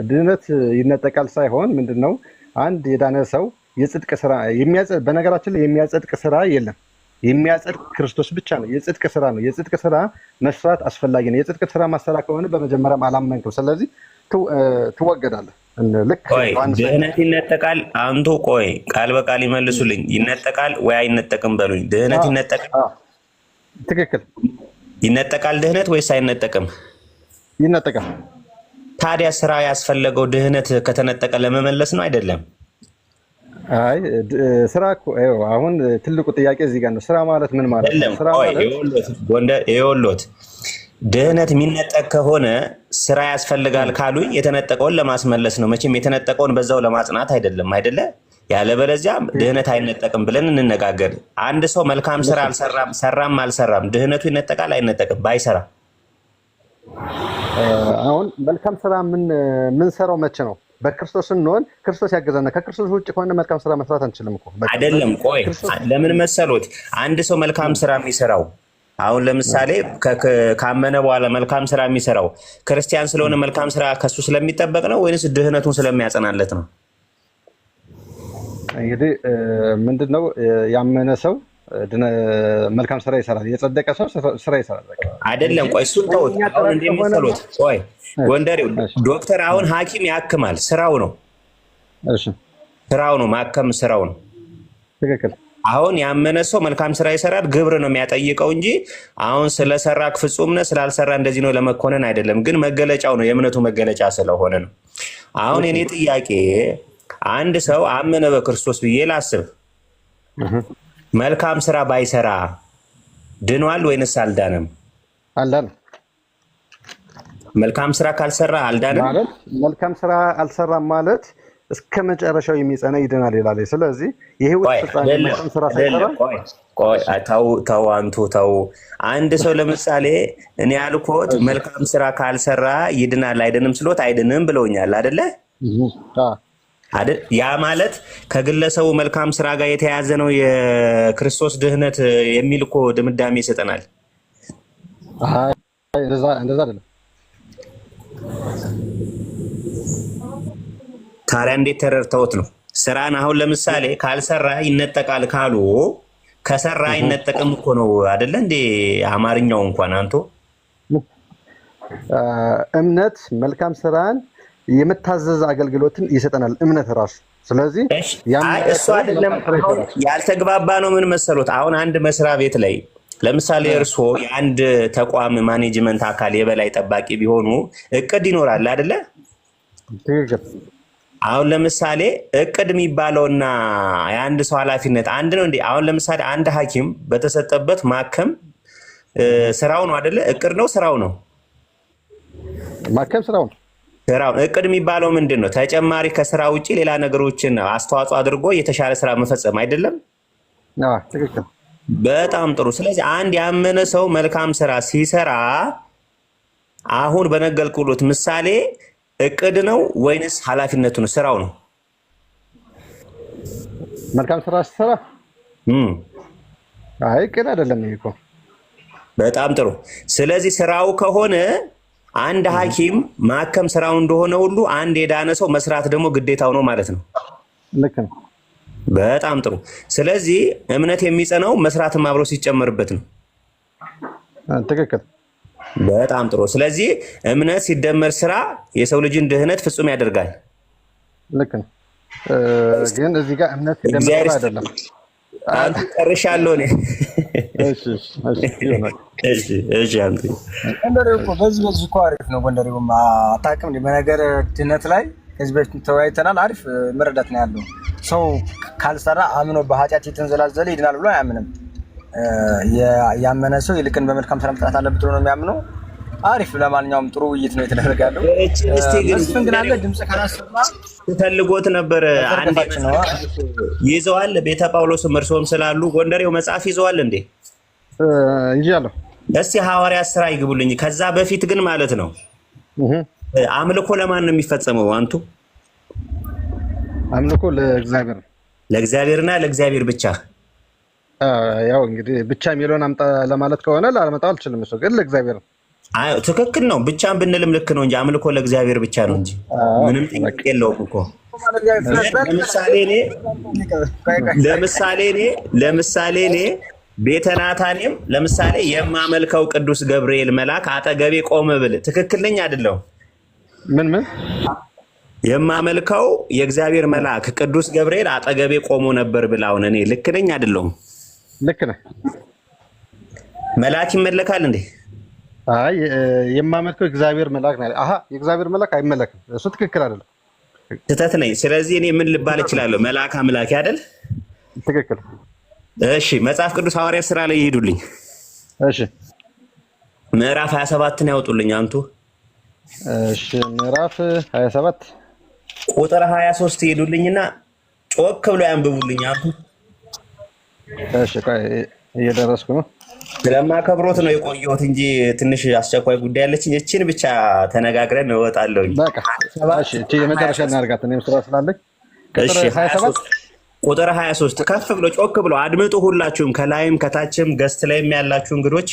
ድህነት ይነጠቃል ሳይሆን ምንድነው አንድ የዳነ ሰው የጽድቅ ስራ የሚያጸድቅ፣ በነገራችን ላይ የሚያጸድቅ ስራ የለም። የሚያጸድቅ ክርስቶስ ብቻ ነው። የጽድቅ ስራ ነው። የጽድቅ ስራ መስራት አስፈላጊ ነው። የጽድቅ ስራ ማሰራ ከሆነ በመጀመሪያም አላመንክም። ስለዚህ ትወገዳለህ። ልክ ድህነት ይነጠቃል። አንቱ ቆይ ቃል በቃል ይመልሱልኝ። ይነጠቃል ወይ አይነጠቅም በሉኝ። ድህነት ይነጠቃል? ትክክል። ይነጠቃል ድህነት ወይስ አይነጠቅም? ይነጠቃል። ታዲያ ስራ ያስፈለገው ድህነት ከተነጠቀ ለመመለስ ነው አይደለም? አይ ስራ እኮ አሁን ትልቁ ጥያቄ እዚህ ጋር ነው። ስራ ማለት ምን ማለት ነው? ስራ ማለት ይኸውልዎት ድህነት የሚነጠቅ ከሆነ ስራ ያስፈልጋል ካሉኝ የተነጠቀውን ለማስመለስ ነው። መቼም የተነጠቀውን በዛው ለማጽናት አይደለም አይደለ? ያለበለዚያ ድህነት አይነጠቅም ብለን እንነጋገር። አንድ ሰው መልካም ስራ ሰራም አልሰራም ድህነቱ ይነጠቃል አይነጠቅም? ባይሰራ አሁን መልካም ስራ ምን ሰራው መቼ ነው? በክርስቶስ እንሆን ክርስቶስ ያገዘና ከክርስቶስ ውጭ ከሆነ መልካም ስራ መስራት አንችልም እኮ አይደለም። ቆይ ለምን መሰሎት አንድ ሰው መልካም ስራ የሚሰራው አሁን ለምሳሌ ካመነ በኋላ መልካም ስራ የሚሰራው ክርስቲያን ስለሆነ መልካም ስራ ከሱ ስለሚጠበቅ ነው ወይንስ ድህነቱን ስለሚያጸናለት ነው? እንግዲህ ምንድነው ያመነ ሰው መልካም ስራ ይሰራል። የጸደቀ ሰው ስራ ይሰራል አይደለም። ቆይ እሱን ተውት። አሁን እንደሚሰሉት ቆይ ጎንደሬው ዶክተር አሁን ሐኪም ያክማል፣ ስራው ነው። እሺ ስራው ነው፣ ማከም ስራው ነው። ትክክል። አሁን ያመነ ሰው መልካም ስራ ይሰራል፣ ግብር ነው የሚያጠይቀው እንጂ አሁን ስለሰራክ ፍጹም ነህ ስላልሰራ እንደዚህ ነው ለመኮነን አይደለም። ግን መገለጫው ነው፣ የእምነቱ መገለጫ ስለሆነ ነው። አሁን የኔ ጥያቄ አንድ ሰው አመነ በክርስቶስ ብዬ ላስብ፣ መልካም ስራ ባይሰራ ድኗል ወይንስ አልዳነም? አልዳነም። መልካም ስራ ካልሰራ አልዳነም ማለት መልካም ስራ አልሰራም ማለት እስከ መጨረሻው የሚጸና ይድናል ይላል። ስለዚህ የህይወት ፍጻሜ መልካም ስራ ሳይሰራ ቆይ ተው አንቱ ተው። አንድ ሰው ለምሳሌ እኔ ያልኩት መልካም ስራ ካልሰራ ይድናል አይድንም ስሎት አይድንም ብለውኛል አይደለ? ያ ማለት ከግለሰቡ መልካም ስራ ጋር የተያያዘ ነው የክርስቶስ ድህነት የሚል እኮ ድምዳሜ ይሰጠናል። እንደዛ አይደለም። ታዲያ እንዴት ተረድተውት ነው? ስራን አሁን ለምሳሌ ካልሰራ ይነጠቃል ካሉ ከሰራ አይነጠቅም እኮ ነው አይደለ እንዴ? አማርኛው እንኳን አንቶ እምነት መልካም ስራን የመታዘዝ አገልግሎትን ይሰጠናል እምነት ራሱ። ስለዚህ እሱ አይደለም ያልተግባባ ነው። ምን መሰሎት አሁን አንድ መስሪያ ቤት ላይ ለምሳሌ እርስዎ የአንድ ተቋም ማኔጅመንት አካል የበላይ ጠባቂ ቢሆኑ እቅድ ይኖራል አይደለ? ትክክል። አሁን ለምሳሌ እቅድ የሚባለውና የአንድ ሰው ኃላፊነት አንድ ነው እንዴ? አሁን ለምሳሌ አንድ ሐኪም በተሰጠበት ማከም ስራው ነው አይደለ? እቅድ ነው ስራው ነው? ማከም ስራውን እቅድ የሚባለው ምንድን ነው? ተጨማሪ ከስራ ውጪ ሌላ ነገሮችን አስተዋጽኦ አድርጎ የተሻለ ስራ መፈጸም አይደለም? ትክክል። በጣም ጥሩ። ስለዚህ አንድ ያመነ ሰው መልካም ስራ ሲሰራ አሁን በነገርኩት ምሳሌ እቅድ ነው ወይንስ ኃላፊነቱ ነው? ስራው ነው? መልካም ስራ ሲሰራ አይ እቅድ አይደለም ይሄ እኮ። በጣም ጥሩ። ስለዚህ ስራው ከሆነ አንድ ሐኪም ማከም ስራው እንደሆነ ሁሉ አንድ የዳነ ሰው መስራት ደግሞ ግዴታው ነው ማለት ነው። ልክ ነው። በጣም ጥሩ። ስለዚህ እምነት የሚጸናው መስራትም አብሮ ሲጨመርበት ነው። ትክክል። በጣም ጥሩ። ስለዚህ እምነት ሲደመር ስራ የሰው ልጅን ድህነት ፍጹም ያደርጋል። ልክ ነው። ግን እዚህ ጋር እምነት ሲደመር አይደለም። አንተ ጨርሻለሁ እኔ። እሺ አንተ ጎንደሬው እኮ በዚህ እኮ አሪፍ ነው። ጎንደሬው አታውቅም በነገር ድህነት ላይ ከዚህ በፊት ተወያይተናል። አሪፍ መረዳት ነው ያለው። ሰው ካልሰራ አምኖ በኃጢአት የተንዘላዘለ ይድናል ብሎ አያምንም። ያመነ ሰው ይልቅን በመልካም ስራ መስራት አለበት ብሎ ነው የሚያምነው። አሪፍ። ለማንኛውም ጥሩ ውይይት ነው የተደረጋለው። መስፍን ግን አለ ድምጽ ካላሰማ ፈልጎት ነበር። አንዴ ይዘዋል። ቤተ ጳውሎስም እርሶም ስላሉ ጎንደሬው መጽሐፍ ይዘዋል እንዴ? እንጂ አለው። እስቲ ሐዋርያት ሥራ ይግቡልኝ። ከዛ በፊት ግን ማለት ነው አምልኮ ለማን ነው የሚፈጸመው? አንቱ አምልኮ ለእግዚአብሔር ነው። ለእግዚአብሔርና ለእግዚአብሔር ብቻ። ያው እንግዲህ ብቻ የሚለውን አምጣ ለማለት ከሆነ ላመጣው አልችልም። እሱ ግን ለእግዚአብሔር ነው። አይ ትክክል ነው። ብቻን ብንልም ልክ ነው እንጂ አምልኮ ለእግዚአብሔር ብቻ ነው እንጂ ምንም ጥያቄ የለውም እኮ። ለምሳሌ እኔ ቤተ ናታኔም ለምሳሌ የማመልከው ቅዱስ ገብርኤል መልአክ አጠገቤ ቆመ ብል ትክክል ነኝ አይደለሁ? ምን የማመልከው የእግዚአብሔር መልአክ ቅዱስ ገብርኤል አጠገቤ ቆሞ ነበር ብል አሁን እኔ ልክ ነኝ አይደለሁም? ልክ ነህ። መልአክ ይመለካል እንዴ? አይ የማመልከው እግዚአብሔር መልአክ ነው። የእግዚአብሔር መልአክ አይመለክም። እሱ ትክክል አይደለም። ስህተት ነኝ። ስለዚህ እኔ ምን ልባል እችላለሁ? መልአክ አምላክ አይደል? ትክክል። እሺ መጽሐፍ ቅዱስ ሐዋርያት ሥራ ላይ ይሄዱልኝ። እሺ ምዕራፍ 27ን ያወጡልኝ አንቱ። እሺ ምዕራፍ 27 ቁጥር 23 ይሄዱልኝና ጮክ ብሎ ያንብቡልኝ አንቱ። እሺ እየደረስኩ ነው። ስለማከብሮት ነው የቆየሁት እንጂ ትንሽ አስቸኳይ ጉዳይ አለችኝ። እቺን ብቻ ተነጋግረን እወጣለሁ። በቃ እሺ እቺ የመጨረሻ እናድርጋት። እኔም ስራ ስላለኝ ቁጥር 23 ከፍ ብሎ ጮክ ብሎ አድምጡ። ሁላችሁም ከላይም ከታችም ገስት ላይም ያላችሁ እንግዶች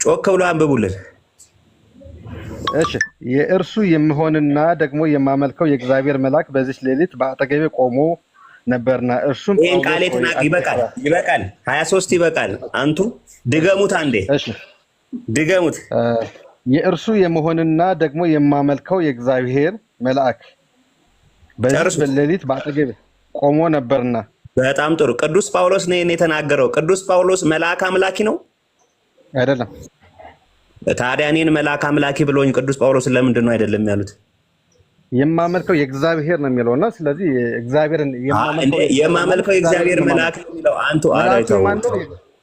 ጮክ ብሎ አንብቡልን። እሺ የእርሱ የምሆንና ደግሞ የማመልከው የእግዚአብሔር መልአክ በዚህ ሌሊት በአጠገቤ ቆሞ ነበርና እርሱም ይበቃል 23 ይበቃል። አንቱ ድገሙት አንዴ። እሺ ድገሙት። የእርሱ የመሆንና ደግሞ የማመልከው የእግዚአብሔር መልአክ በዚህ ሌሊት በአጠገቤ ቆሞ ነበርና። በጣም ጥሩ። ቅዱስ ጳውሎስ ነው የተናገረው። ቅዱስ ጳውሎስ መልአክ አምላኪ ነው አይደለም? ታዲያ እኔን መልአክ አምላኪ ብሎኝ ቅዱስ ጳውሎስን ለምንድን ነው አይደለም ያሉት? የማመልከው የእግዚአብሔር ነው የሚለውና ስለዚህ እግዚአብሔርን የማመልከው የእግዚአብሔር መልአክ ነው የሚለው አንቱ አራይተው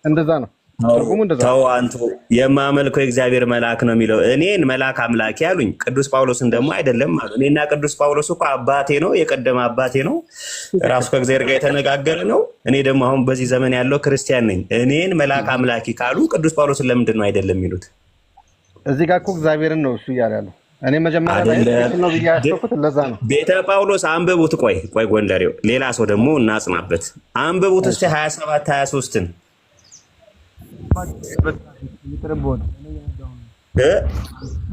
እንደዛ ነው ትርጉሙ። እንደዛ ተው አንቱ የማመልከው የእግዚአብሔር መልአክ ነው የሚለው እኔን መልአክ አምላኪ ያሉኝ፣ ቅዱስ ጳውሎስን ደግሞ አይደለም አሉ። እኔና ቅዱስ ጳውሎስ እኮ አባቴ ነው፣ የቀደመ አባቴ ነው፣ ራሱ ከእግዚአብሔር ጋር የተነጋገረ ነው። እኔ ደግሞ አሁን በዚህ ዘመን ያለው ክርስቲያን ነኝ። እኔን መልአክ አምላኪ ካሉ ቅዱስ ጳውሎስን ለምንድን ነው አይደለም የሚሉት? እዚህ ጋር እኮ እግዚአብሔርን ነው እሱ እያለ ያለው። እኔ መጀመሪያ ላይ ነው ብያስኩት ለዛ ነው። ቤተ ጳውሎስ አንብቡት። ቆይ ጎንደሬው ሌላ ሰው ደግሞ እናጽናበት። አንብቡት እስቲ 27 23ን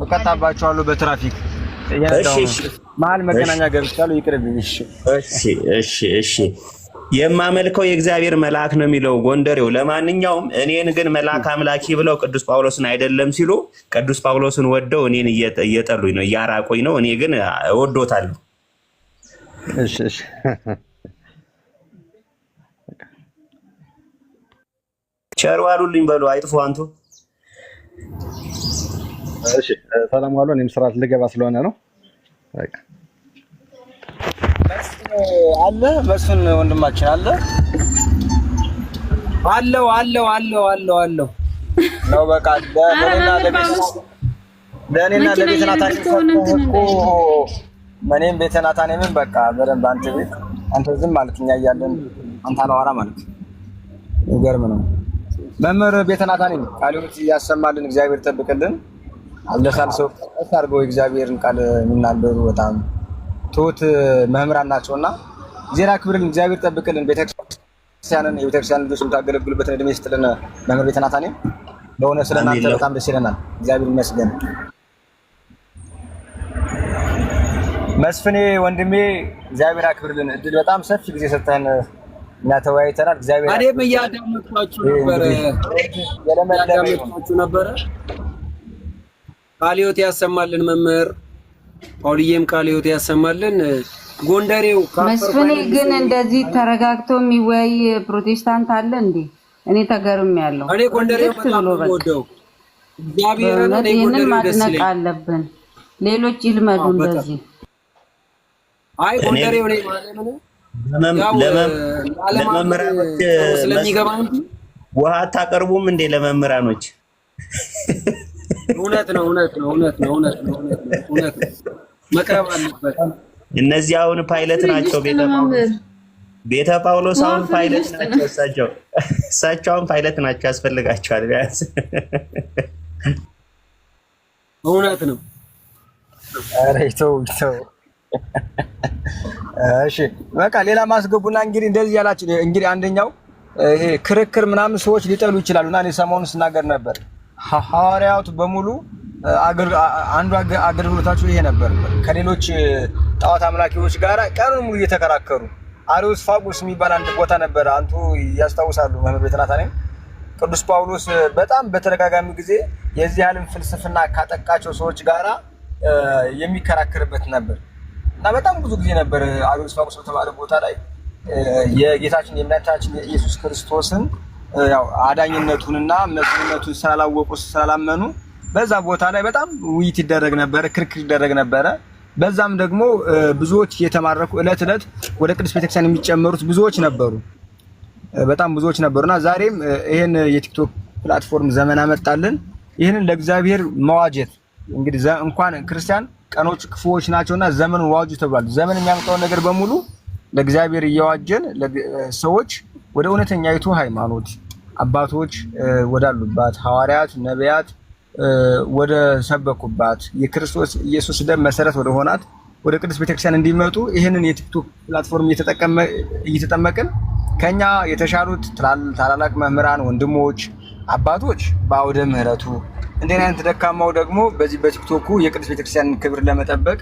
እቀጣባቸዋለሁ በትራፊክ መሀል መገናኛ ገብቻለሁ። ይቅርብኝ። እሺ የማመልከው የእግዚአብሔር መልአክ ነው የሚለው ጎንደሬው። ለማንኛውም እኔን ግን መልአክ አምላኪ ብለው ቅዱስ ጳውሎስን አይደለም ሲሉ ቅዱስ ጳውሎስን ወደው እኔን እየጠሉኝ ነው፣ እያራቁኝ ነው። እኔ ግን እወዶታለሁ። እሺ ቸር ዋሉልኝ በሉ፣ አይጥፉ አንቱ። እሺ ሰላም ዋሉ። እኔም ስራ ልገባ ስለሆነ ነው። በቃ አለ መስፍን ወንድማችን አለ አለው ነው። በቃ ለኔና ለቤተሰብ ለእኔና ለቤተ ናታን እኮ እኔም ቤተ ናታንም በቃ በደንብ አንተ ቤት አንተ ዝም ማለት እኛ እያለን አንተ አላወራ ማለት ይገርም ነው። መምህር ቤተ ናታንም ቃሉት ያሰማልን፣ እግዚአብሔር ጠብቅልን። አለሳልሰው አድርገው እግዚአብሔርን ቃል የሚናገሩ በጣም ትሁት መምህራን ናቸውና ዜና ክብርን እግዚአብሔር ጠብቅልን። ቤተክርስቲያንን የቤተክርስቲያን ልጆች የምታገለግሉበትን እድሜ ይስጥልን። መምህር ቤተ ናታንም በእውነ ስለናንተ በጣም ደስ ይለናል። እግዚአብሔር ይመስገን። መስፍኔ ወንድሜ እግዚአብሔር አክብርልን። እድል በጣም ሰፊ ጊዜ ሰጥተን እና ተወያይተናል። እግዚአብሔር እኔም እያዳመጥኳችሁ ነበረ። ቃለ ሕይወት ያሰማልን መምህር ጳውልዬም ቃለ ሕይወት ያሰማልን። ጎንደሬው መስፍኔ ግን እንደዚህ ተረጋግቶ የሚወያይ ፕሮቴስታንት አለ እንዴ? እኔ ተገርሜያለሁ። እኔ ጎንደሬው በጣም ወደው እግዚአብሔርን ይሄንን ማድነቅ አለብን። ሌሎች ይልመዱ እንደዚህ። አይ ጎንደሬው ነኝ ለመምህራኖች ስለሚገባ እንጂ ውሃ አታቀርቡም እንዴ ለመምህራኖች? እውነት ነው መቅረብ አለበት። እነዚህ አሁን ፓይለት ናቸው። ቤተ ጳውሎስ አሁን ፓይለት ናቸው። እሳቸው አሁን ፓይለት ናቸው። ያስፈልጋቸዋል ቢያንስ። እውነት ነው። ኧረ ተው። እሺ በቃ ሌላ ማስገቡና እንግዲህ እንደዚህ ያላችሁ እንግዲህ አንደኛው ይሄ ክርክር ምናምን ሰዎች ሊጠሉ ይችላሉና እኔ ሰሞኑን ስናገር ነበር። ሐዋርያቱ በሙሉ አንዱ አገልግሎታቸው ይሄ ነበር። ከሌሎች ጣዖት አምላኪዎች ጋር ቀኑን ሙሉ እየተከራከሩ አሪዮስፋጎስ የሚባል አንድ ቦታ ነበር። አንቱ ያስታውሳሉ መምህር ቤተ ናታንም ቅዱስ ጳውሎስ በጣም በተደጋጋሚ ጊዜ የዚህ ዓለም ፍልስፍና ካጠቃቸው ሰዎች ጋራ የሚከራከርበት ነበር እና በጣም ብዙ ጊዜ ነበር አሪዮስፋጎስ በተባለ ቦታ ላይ የጌታችን የእናታችን የኢየሱስ ክርስቶስን ያው አዳኝነቱንና መሲህነቱን ስላላመኑ በዛ ቦታ ላይ በጣም ውይይት ይደረግ ነበር፣ ክርክር ይደረግ ነበር። በዛም ደግሞ ብዙዎች እየተማረኩ እለት ወደ ቅዱስ ቤተክርስቲያን የሚጨመሩት ብዙዎች ነበሩ፣ በጣም ብዙዎች ነበሩና ዛሬም ይሄን የቲክቶክ ፕላትፎርም ዘመን አመጣልን። ይሄንን ለእግዚአብሔር መዋጀት እንግዲህ እንኳን ክርስቲያን ቀኖች ክፉዎች ናቸውና ዘመኑን ዋጁ ተብሏል። ዘመን የሚያመጣው ነገር በሙሉ ለእግዚአብሔር እየዋጀን ሰዎች ወደ እውነተኛይቱ ሃይማኖት አባቶች ወዳሉባት ሐዋርያት ነቢያት ወደ ሰበኩባት የክርስቶስ ኢየሱስ ደም መሰረት ወደ ሆናት ወደ ቅዱስ ቤተክርስቲያን እንዲመጡ ይሄንን የቲክቶክ ፕላትፎርም እየተጠመቅን ከኛ የተሻሉት ታላላቅ መምህራን ወንድሞች አባቶች በአውደ ምህረቱ እንደኔ አይነት ደካማው ደግሞ በዚህ በቲክቶኩ የቅዱስ ቤተክርስቲያን ክብር ለመጠበቅ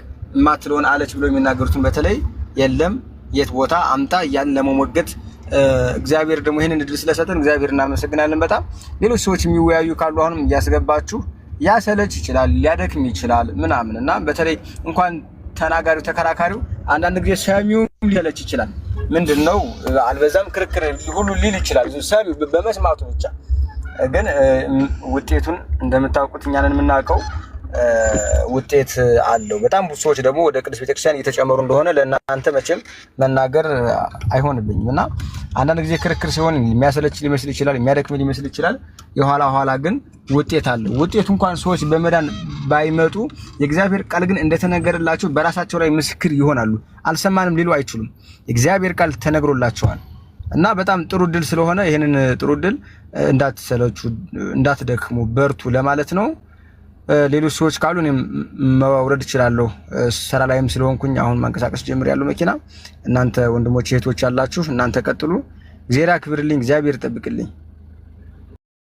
ማትለውን አለች ብሎ የሚናገሩትን በተለይ የለም የት ቦታ አምጣ ያን ለመሞገት እግዚአብሔር ደግሞ ይሄንን እድል ስለሰጠን እግዚአብሔር እናመሰግናለን። በጣም ሌሎች ሰዎች የሚወያዩ ካሉ አሁንም እያስገባችሁ ያሰለች ይችላል ሊያደክም ይችላል ምናምን እና በተለይ እንኳን ተናጋሪው ተከራካሪው አንዳንድ ጊዜ ሰሚውም ሊሰለች ይችላል። ምንድነው አልበዛም ክርክር ሁሉ ሊል ይችላል ሰሚው በመስማቱ ብቻ። ግን ውጤቱን እንደምታውቁት እኛንን የምናውቀው ውጤት አለው። በጣም ብዙ ሰዎች ደግሞ ወደ ቅዱስ ቤተክርስቲያን እየተጨመሩ እንደሆነ ለእናንተ መቼም መናገር አይሆንብኝም እና አንዳንድ ጊዜ ክርክር ሲሆን የሚያሰለች ሊመስል ይችላል፣ የሚያደክም ሊመስል ይችላል። የኋላ ግን ውጤት አለው። ውጤቱ እንኳን ሰዎች በመዳን ባይመጡ የእግዚአብሔር ቃል ግን እንደተነገረላቸው በራሳቸው ላይ ምስክር ይሆናሉ። አልሰማንም ሊሉ አይችሉም። የእግዚአብሔር ቃል ተነግሮላቸዋል እና በጣም ጥሩ ድል ስለሆነ ይሄንን ጥሩ ድል እንዳትሰለቹ፣ እንዳትደክሙ፣ በርቱ ለማለት ነው። ሌሎች ሰዎች ካሉ እኔም መውረድ እችላለሁ። ስራ ላይም ስለሆንኩኝ አሁን ማንቀሳቀስ ጀምሬያለሁ መኪና። እናንተ ወንድሞች እህቶች ያላችሁ እናንተ ቀጥሉ። እግዚአብሔር ያክብርልኝ፣ እግዚአብሔር ይጠብቅልኝ።